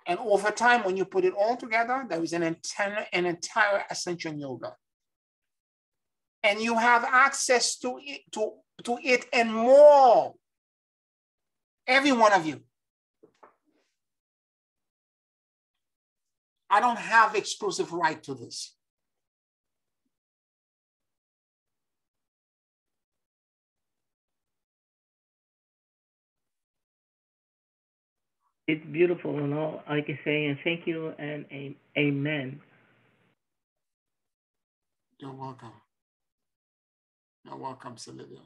And over time, when you put it all together, there is an entire ascension yoga. And you have access to it and more. Every one of you. I don't have exclusive right to this. It's beautiful, and all I can say is thank you and amen. You're welcome. You're welcome, Sylvia.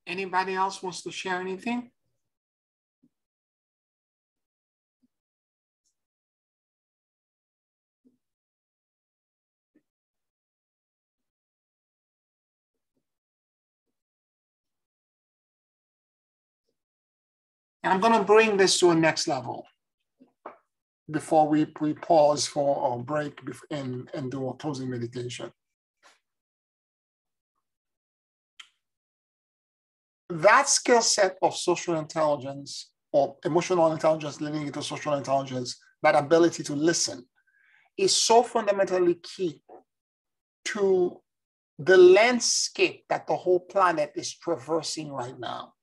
Anybody else wants to share anything? I'm going to bring this to a next level before we pause for a break and do a closing meditation. That skill set of social intelligence or emotional intelligence leading into social intelligence, that ability to listen, is so fundamentally key to the landscape that the whole planet is traversing right now.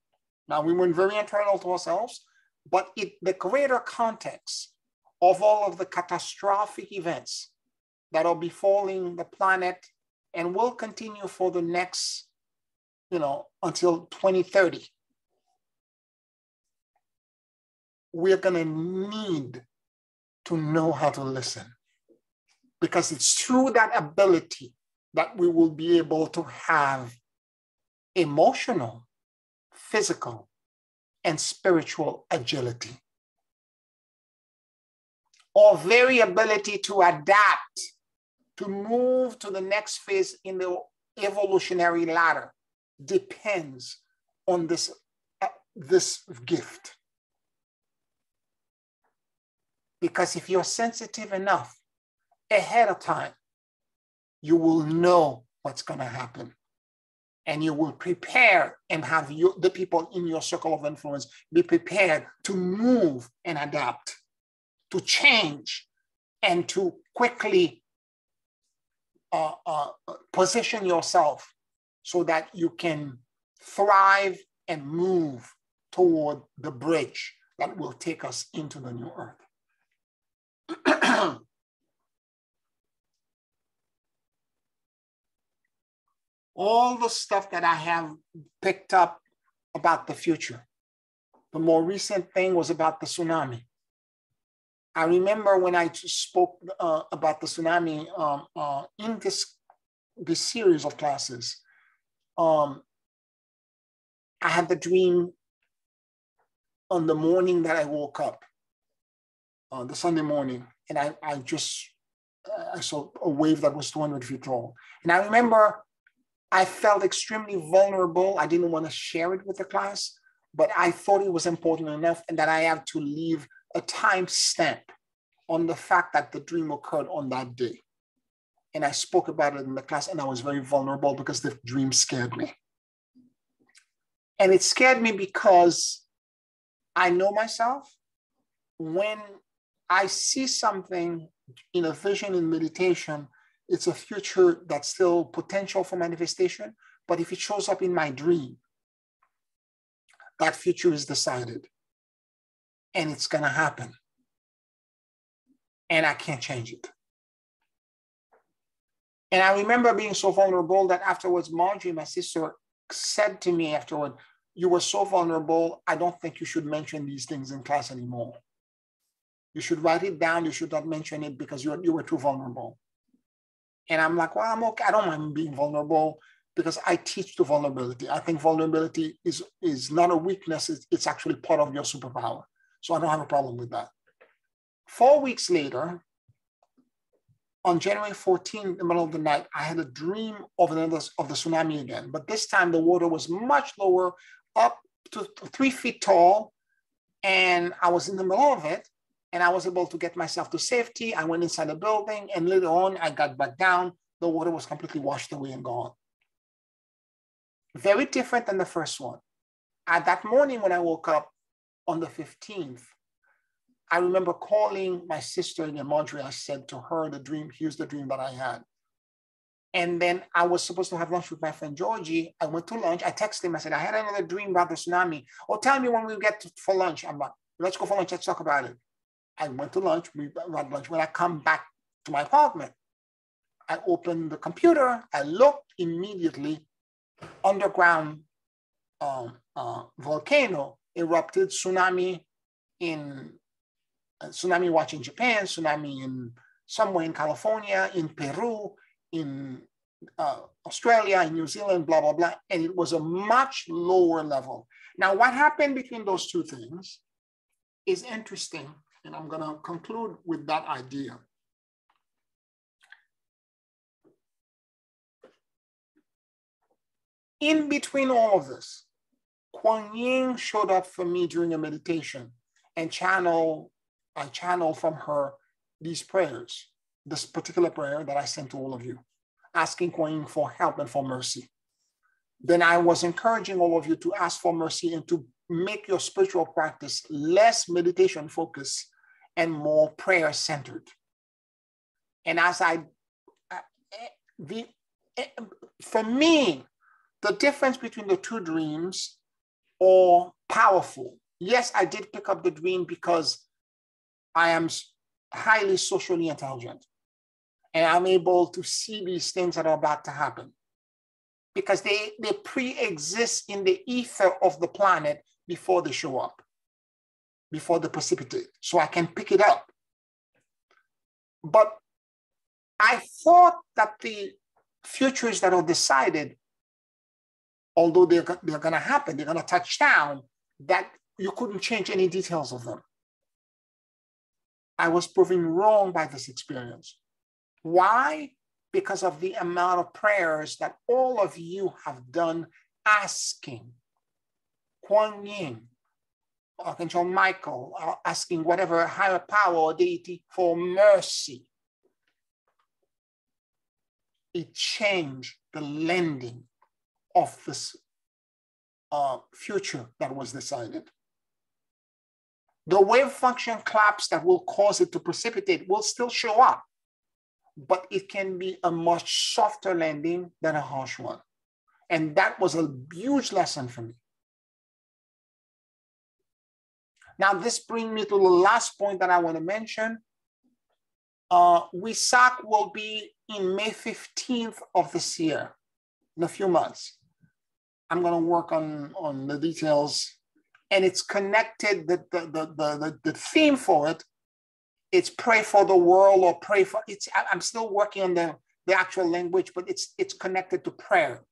Now, we went very internal to ourselves, but the greater context of all of the catastrophic events that are befalling the planet and will continue for the next, until 2030, we're going to need to know how to listen, because it's through that ability that we will be able to have emotional, physical, and spiritual agility, or very ability to adapt, to move to the next phase in the evolutionary ladder, depends on this gift. Because if you're sensitive enough ahead of time, you will know what's going to happen. And you will prepare and have the people in your circle of influence be prepared to move and adapt, to change, and to quickly position yourself so that you can thrive and move toward the bridge that will take us into the new earth. All the stuff that I have picked up about the future, the more recent thing was about the tsunami. I remember when I spoke about the tsunami in this series of classes, I had the dream on the morning that I woke up, the Sunday morning, and I saw a wave that was 200 feet tall. And I remember I felt extremely vulnerable. I didn't want to share it with the class, but I thought it was important enough and that I had to leave a time stamp on the fact that the dream occurred on that day. And I spoke about it in the class, and I was very vulnerable because the dream scared me. And it scared me because I know myself. When I see something in a vision in meditation, it's a future that's still potential for manifestation. But if it shows up in my dream, that future is decided and it's going to happen. And I can't change it. And I remember being so vulnerable that afterwards, Marjorie, my sister, said to me afterward, "You were so vulnerable, I don't think you should mention these things in class anymore. You should write it down. You should not mention it because you were too vulnerable." And I'm like, well, I'm okay. I don't mind being vulnerable because I teach to vulnerability. I think vulnerability is not a weakness. It's actually part of your superpower. So I don't have a problem with that. 4 weeks later, on January 14th, in the middle of the night, I had a dream of the tsunami again. But this time the water was much lower, up to 3 feet tall. And I was in the middle of it. And I was able to get myself to safety. I went inside the building, and later on, I got back down. The water was completely washed away and gone. Very different than the first one. At that morning when I woke up on the 15th, I remember calling my sister again, Marjorie. I said to her, here's the dream that I had. And then I was supposed to have lunch with my friend Georgie. I went to lunch. I texted him. I said, I had another dream about the tsunami. Oh, tell me when we get for lunch. I'm like, let's go for lunch. Let's talk about it. I went to lunch, we had lunch. When I come back to my apartment, I opened the computer, I looked immediately, underground volcano erupted, tsunami watch in Japan, tsunami in somewhere in California, in Peru, in Australia, in New Zealand, blah, blah, blah. And it was a much lower level. Now, what happened between those two things is interesting. And I'm going to conclude with that idea. In between all of this, Kuan Yin showed up for me during a meditation and I channeled from her these prayers, this particular prayer that I sent to all of you, asking Kuan Yin for help and for mercy. Then I was encouraging all of you to ask for mercy and to make your spiritual practice less meditation focused and more prayer centered. And for me, the difference between the two dreams are powerful. Yes, I did pick up the dream because I am highly socially intelligent and I'm able to see these things that are about to happen because they pre-exist in the ether of the planet before they show up, before they precipitate. So I can pick it up. But I thought that the futures that are decided, although they're going to happen, they're going to touch down, that you couldn't change any details of them. I was proven wrong by this experience. Why? Because of the amount of prayers that all of you have done asking Kuan Yin, Archangel Michael, asking whatever higher power or deity for mercy. It changed the lending of this future that was decided. The wave function collapse that will cause it to precipitate will still show up, but it can be a much softer landing than a harsh one. And that was a huge lesson for me. Now, this brings me to the last point that I want to mention. Wesak will be in May 15th of this year, in a few months. I'm going to work on the details, and it's connected. The theme for it, it's pray for the world or pray for. I'm still working on the actual language, but it's connected to prayer,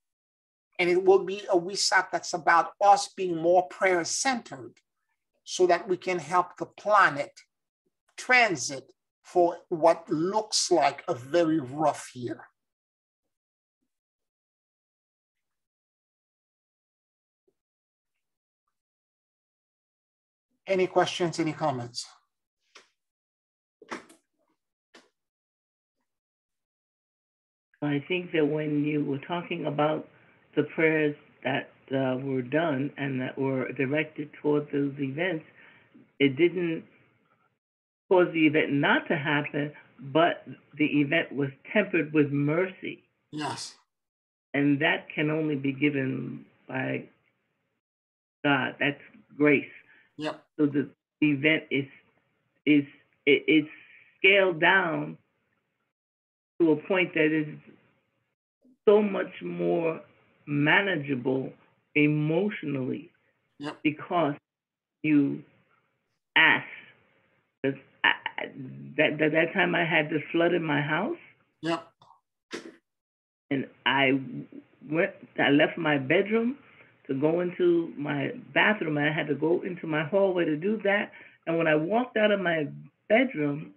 and it will be a Wesak that's about us being more prayer centered, so that we can help the planet transit for what looks like a very rough year. Any questions, any comments? I think that when you were talking about the prayers that were done and that were directed toward those events, it didn't cause the event not to happen, but the event was tempered with mercy. Yes. And that can only be given by God. That's grace. Yep. So the event it's scaled down to a point that is so much more manageable emotionally. Yep. Because you ask. That time I had this flood in my house. Yep. And I left my bedroom to go into my bathroom. I had to go into my hallway to do that. And when I walked out of my bedroom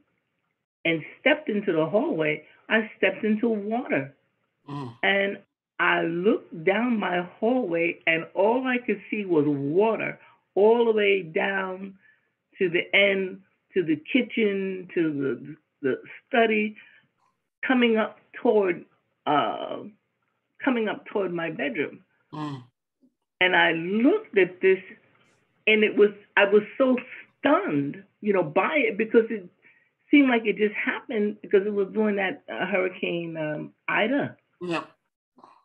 and stepped into the hallway, I stepped into water. And I looked down my hallway, and all I could see was water all the way down to the end, to the kitchen, to the study, coming up toward my bedroom. And I looked at this, and I was so stunned, by it, because it seemed like it just happened because it was during that Hurricane Ida. Yeah.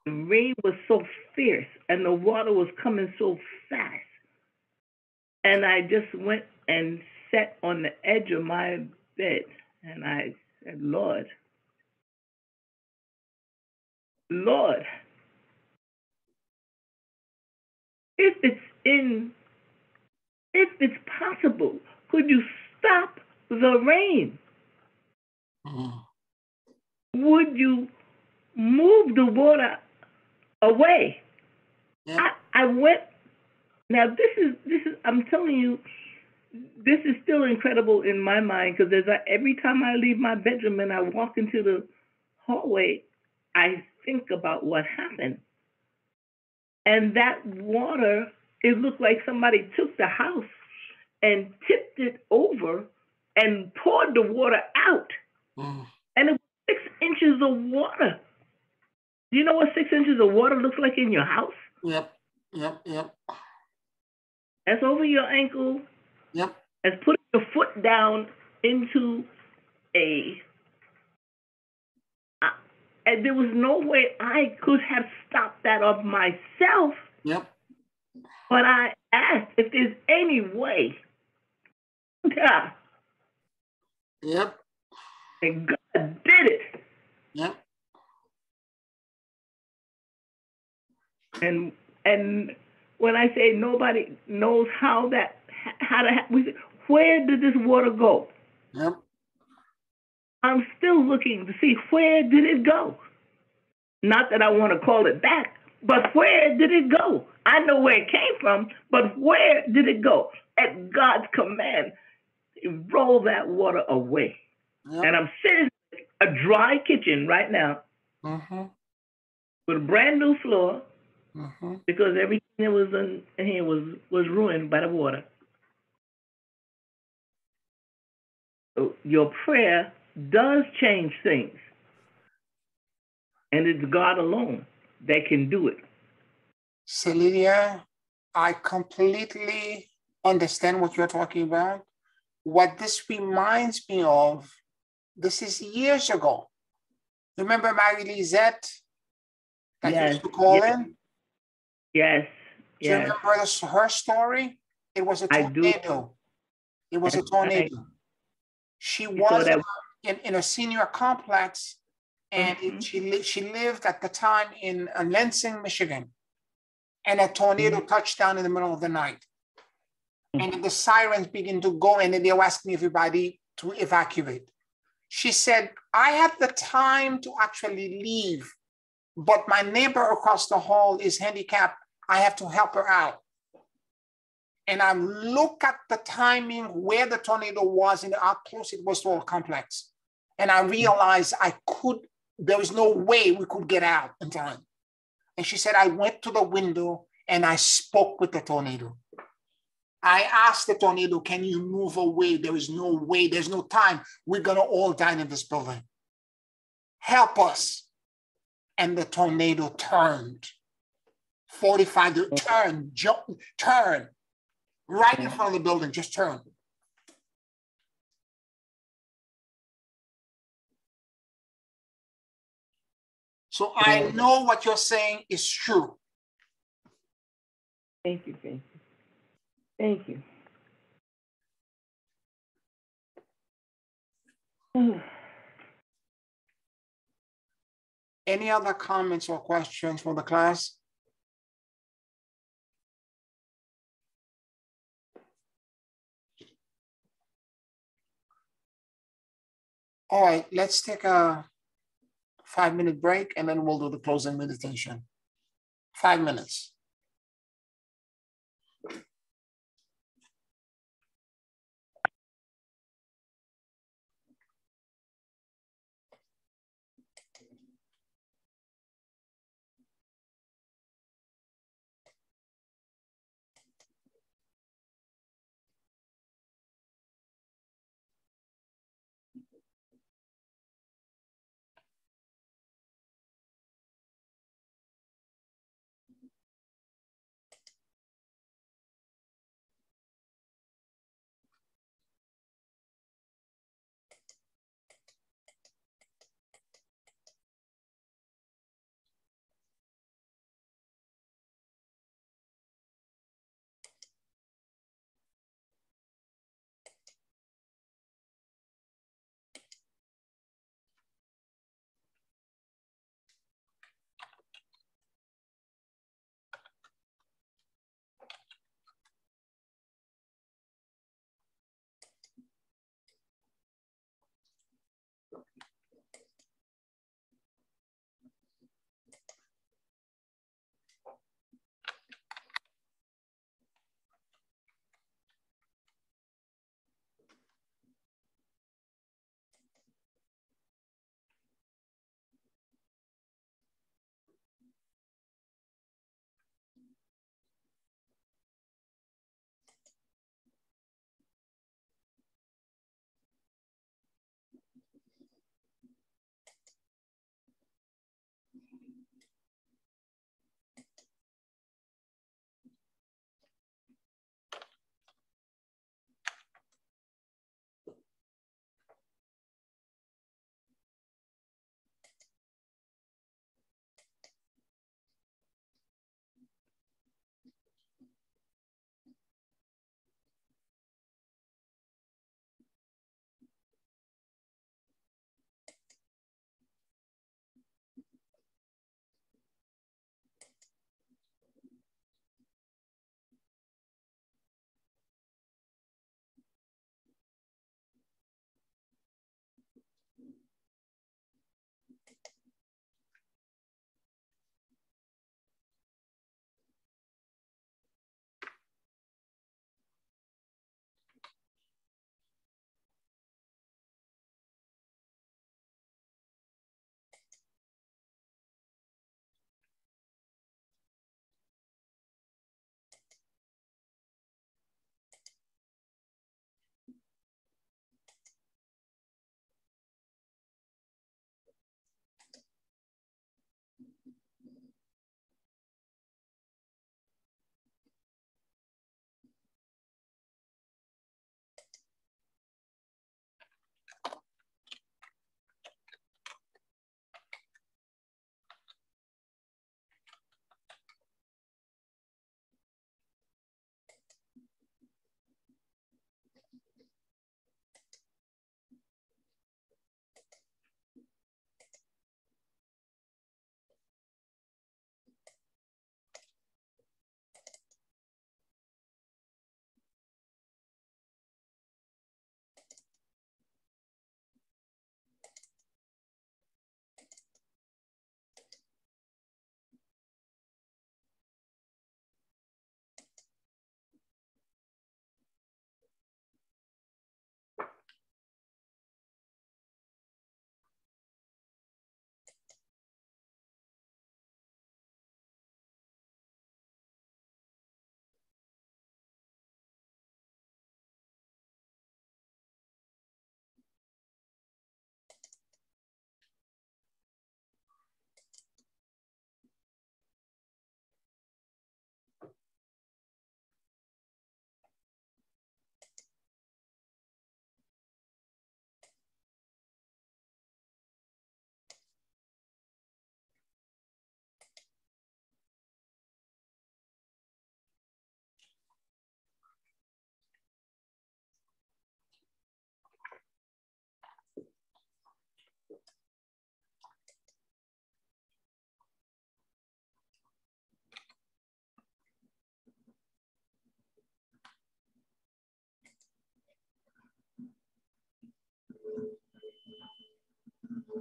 The rain was so fierce, and the water was coming so fast. And I just went and sat on the edge of my bed, and I said, Lord, if it's possible, could you stop the rain? Would you move the water away? Yeah. I went. Now this is I'm telling you, this is still incredible in my mind, because every time I leave my bedroom and I walk into the hallway, I think about what happened. And that water, it looked like somebody took the house and tipped it over and poured the water out. And it was 6 inches of water. Do you know what 6 inches of water looks like in your house? Yep. That's over your ankle. Yep. That's putting your foot down into and there was no way I could have stopped that of myself. Yep. But I asked if there's any way. Yeah. Yep. And God did it. Yep. And when I say nobody knows where did this water go? Yep. I'm still looking to see, where did it go? Not that I want to call it back, but where did it go? I know where it came from, but where did it go? At God's command, roll that water away. Yep. And I'm sitting in a dry kitchen right now with a brand new floor, because everything that was in here was ruined by the water. So your prayer does change things. And it's God alone that can do it. Celidia, I completely understand what you're talking about. What this reminds me of, this is years ago. Remember Mary Lizette that used to call in? Yes. Do you remember her story? It was a tornado. It was a tornado. Right. She was in a senior complex, and she lived at the time in Lansing, Michigan. And a tornado touched down in the middle of the night. And the sirens began to go, and they were asking everybody to evacuate. She said, I had the time to actually leave, but my neighbor across the hall is handicapped. I have to help her out. And I look at the timing where the tornado was and how close it was to our complex. And I realized there was no way we could get out in time. And she said, I went to the window and I spoke with the tornado. I asked the tornado, can you move away? There is no way. There's no time. We're going to all die in this building. Help us. And the tornado turned. 45, turn. Right in front of the building, just turn. So I know what you're saying is true. Thank you, thank you. Thank you. Any other comments or questions for the class? All right, let's take a 5-minute break and then we'll do the closing meditation. 5 minutes.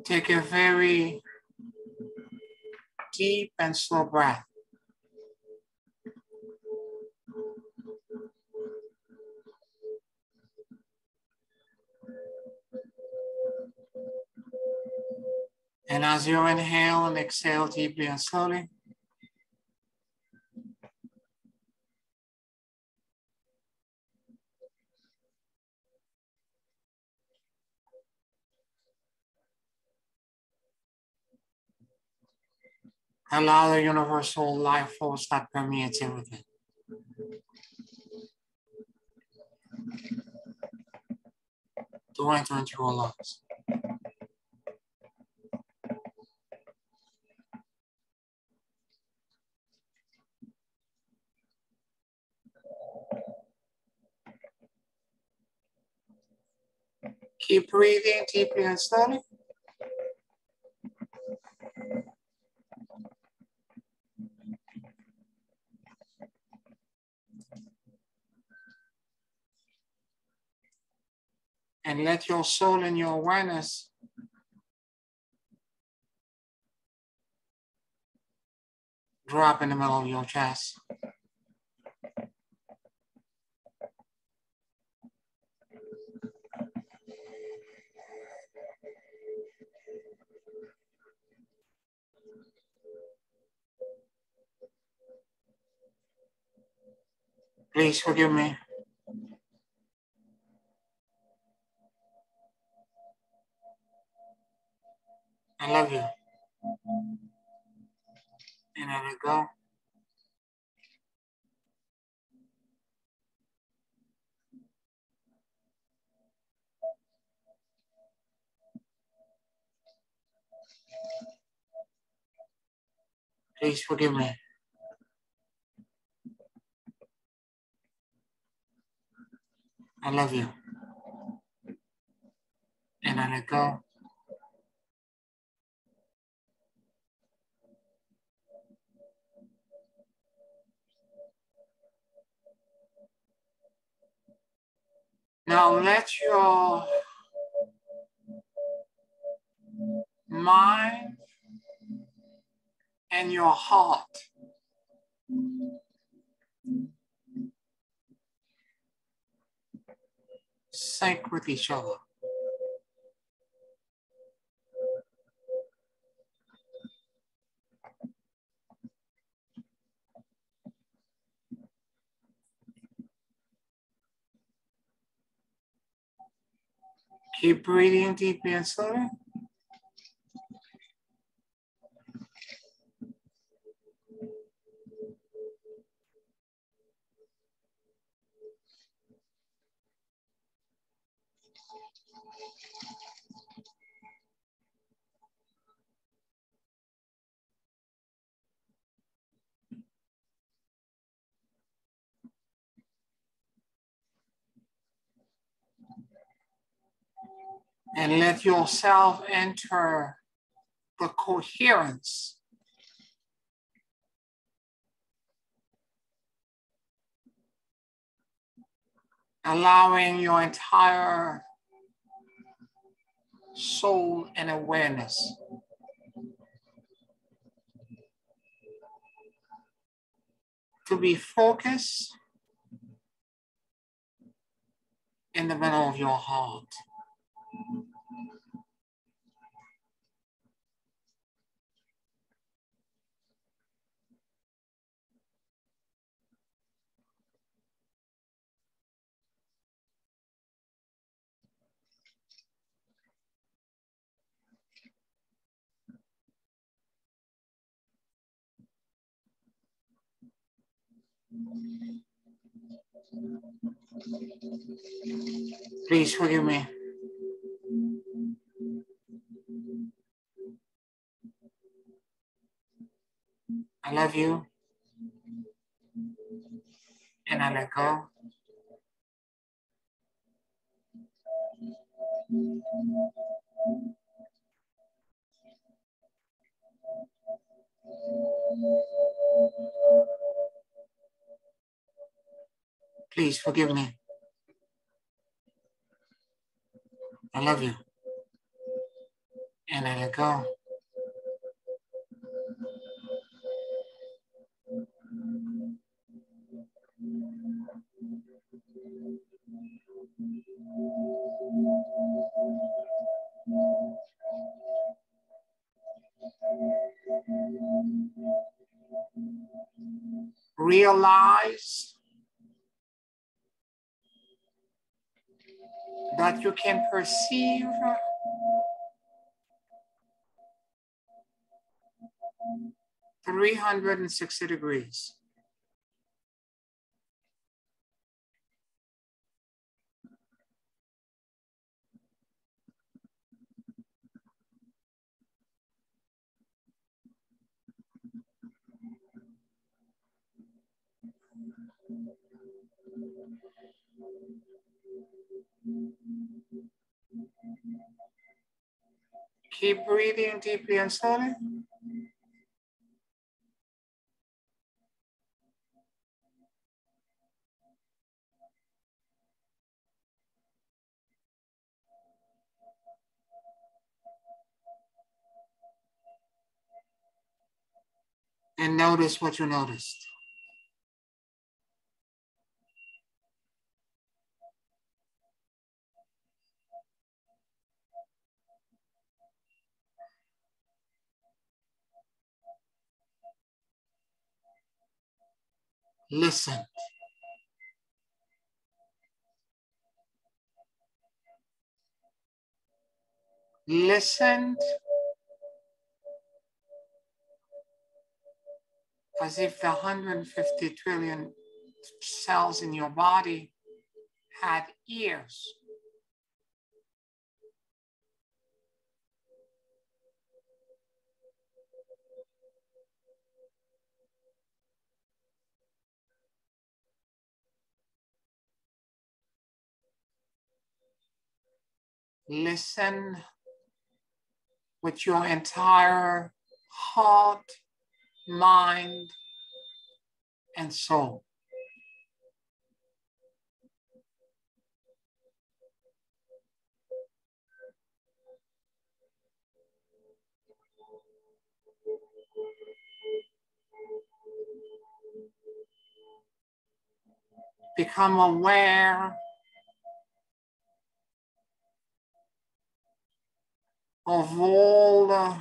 Take a very deep and slow breath. And as you inhale and exhale deeply and slowly, allow the universal life force that permeates everything to enter into your lungs. Keep breathing deeply and slowly. And let your soul and your awareness drop in the middle of your chest. Please forgive me. I love you. And I let go. Please forgive me. I love you. And I let go. Now let your mind and your heart sync with each other. Keep breathing deeply and slowly. And let yourself enter the coherence allowing your entire soul and awareness to be focused in the middle of your heart. Please forgive me. I love you. And I let go. Please forgive me. I love you. And And let it go. Realize that you can perceive 360 degrees. Keep breathing deeply and slowly. And notice what you noticed. Listen. Listen as if the 150 trillion cells in your body had ears. Listen with your entire heart, mind, and soul. Become aware of all the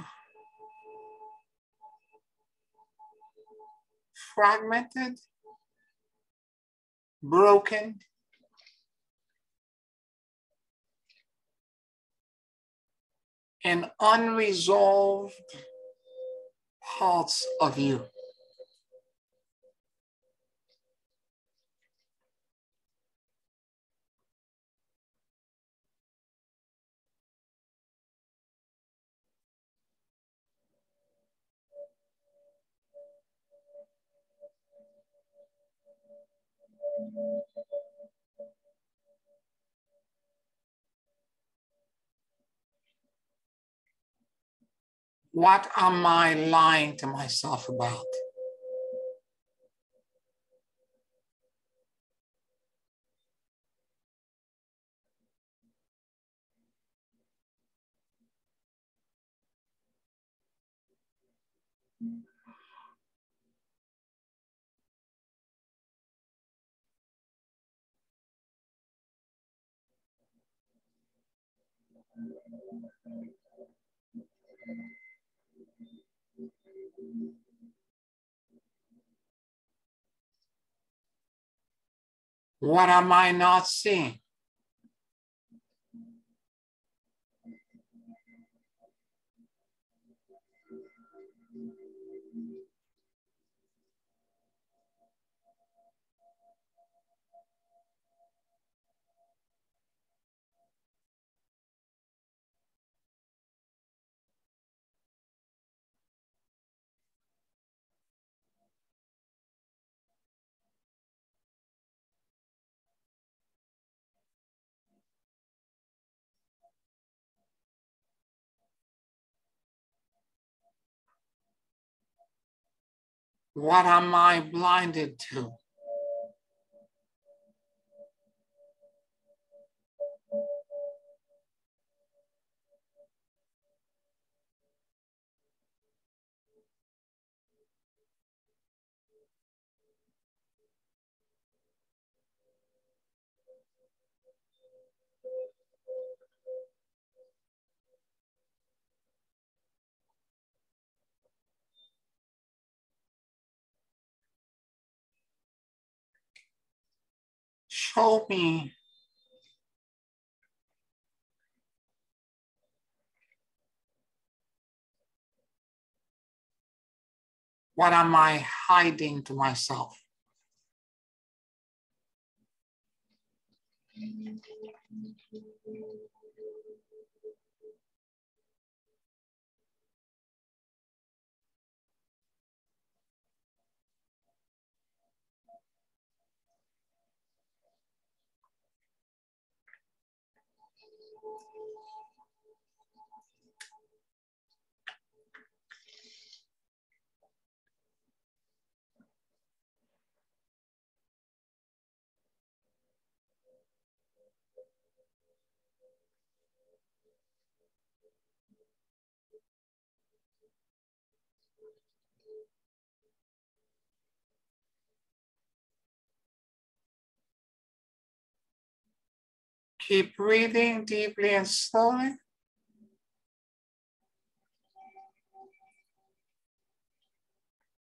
fragmented, broken, and unresolved parts of you. What am I lying to myself about? What am I not seeing? What am I blinded to? show me what am I hiding to myself. Keep breathing deeply and slowly.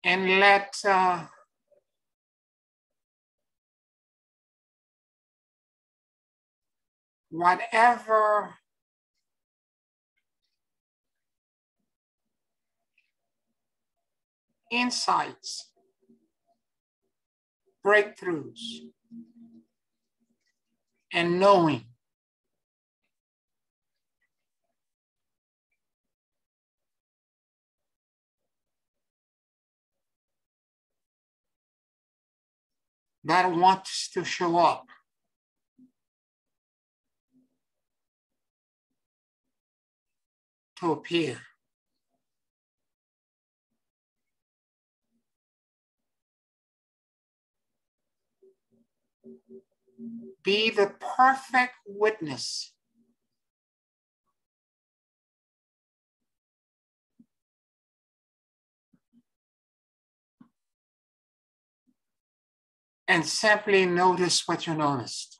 And let whatever insights, breakthroughs, and knowing that wants to show up to appear. Be the perfect witness and simply notice what you noticed.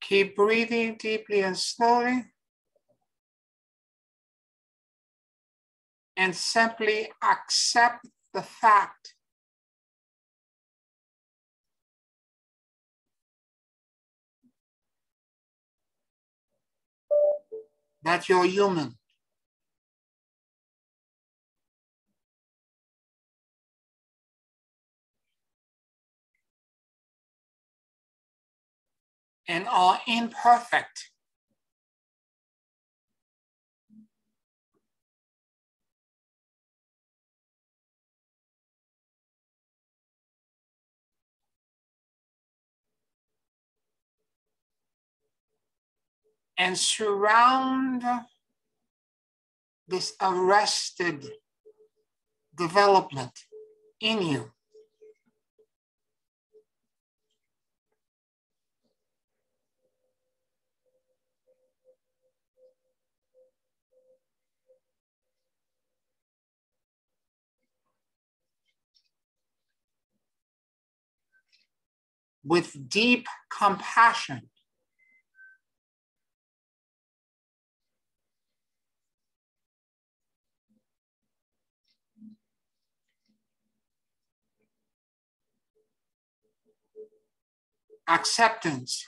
Keep breathing deeply and slowly, and simply accept the fact that you're human. And are imperfect. And surround this arrested development in you with deep compassion acceptance,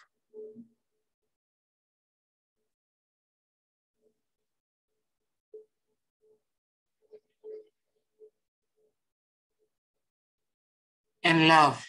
and love.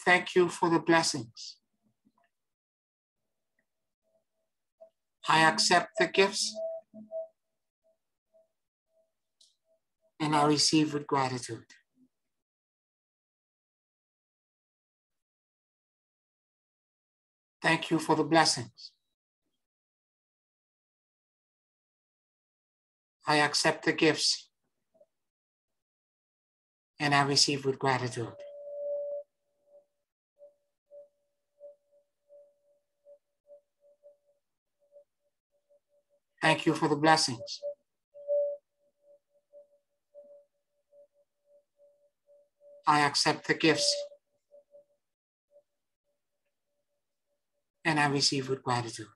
thank you for the blessings. I accept the gifts and I receive with gratitude. Thank you for the blessings. I accept the gifts and I receive with gratitude. Thank you for the blessings. I accept the gifts and I receive with gratitude.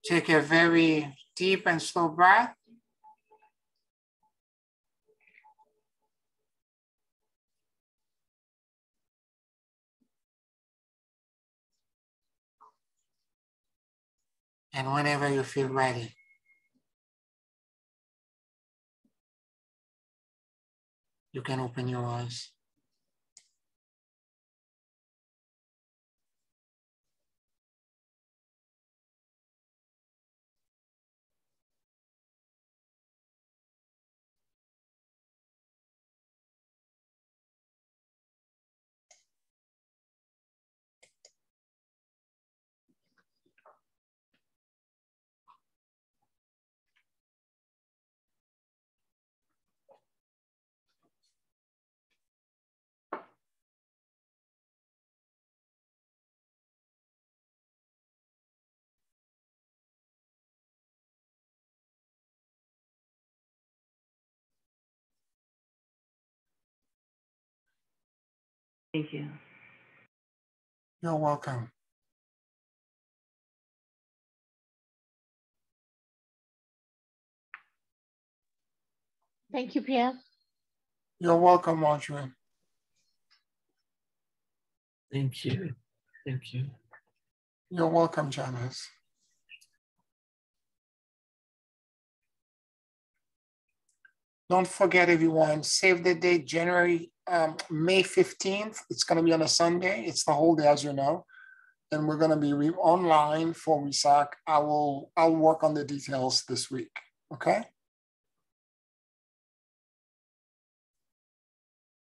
Take a very deep and slow breath. And whenever you feel ready, you can open your eyes. Thank you. You're welcome. Thank you, Pierre. You're welcome, Marjorie. Thank you. Thank you. You're welcome, Janice. Don't forget, everyone, save the date, May 15th. It's going to be on a Sunday. It's the whole day, as you know. And we're going to be online for WISAC. I'll work on the details this week, okay?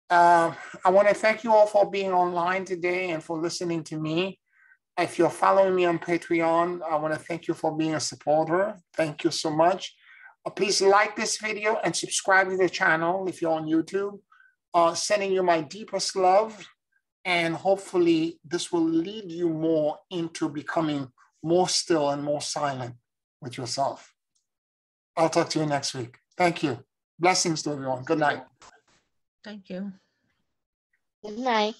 I want to thank you all for being online today and for listening to me. If you're following me on Patreon, I want to thank you for being a supporter. Thank you so much. Please like this video and subscribe to the channel if you're on YouTube. Sending you my deepest love, and hopefully this will lead you more into becoming more still and more silent with yourself. I'll talk to you next week. Thank you. Blessings to everyone. Good night. Thank you. Good night.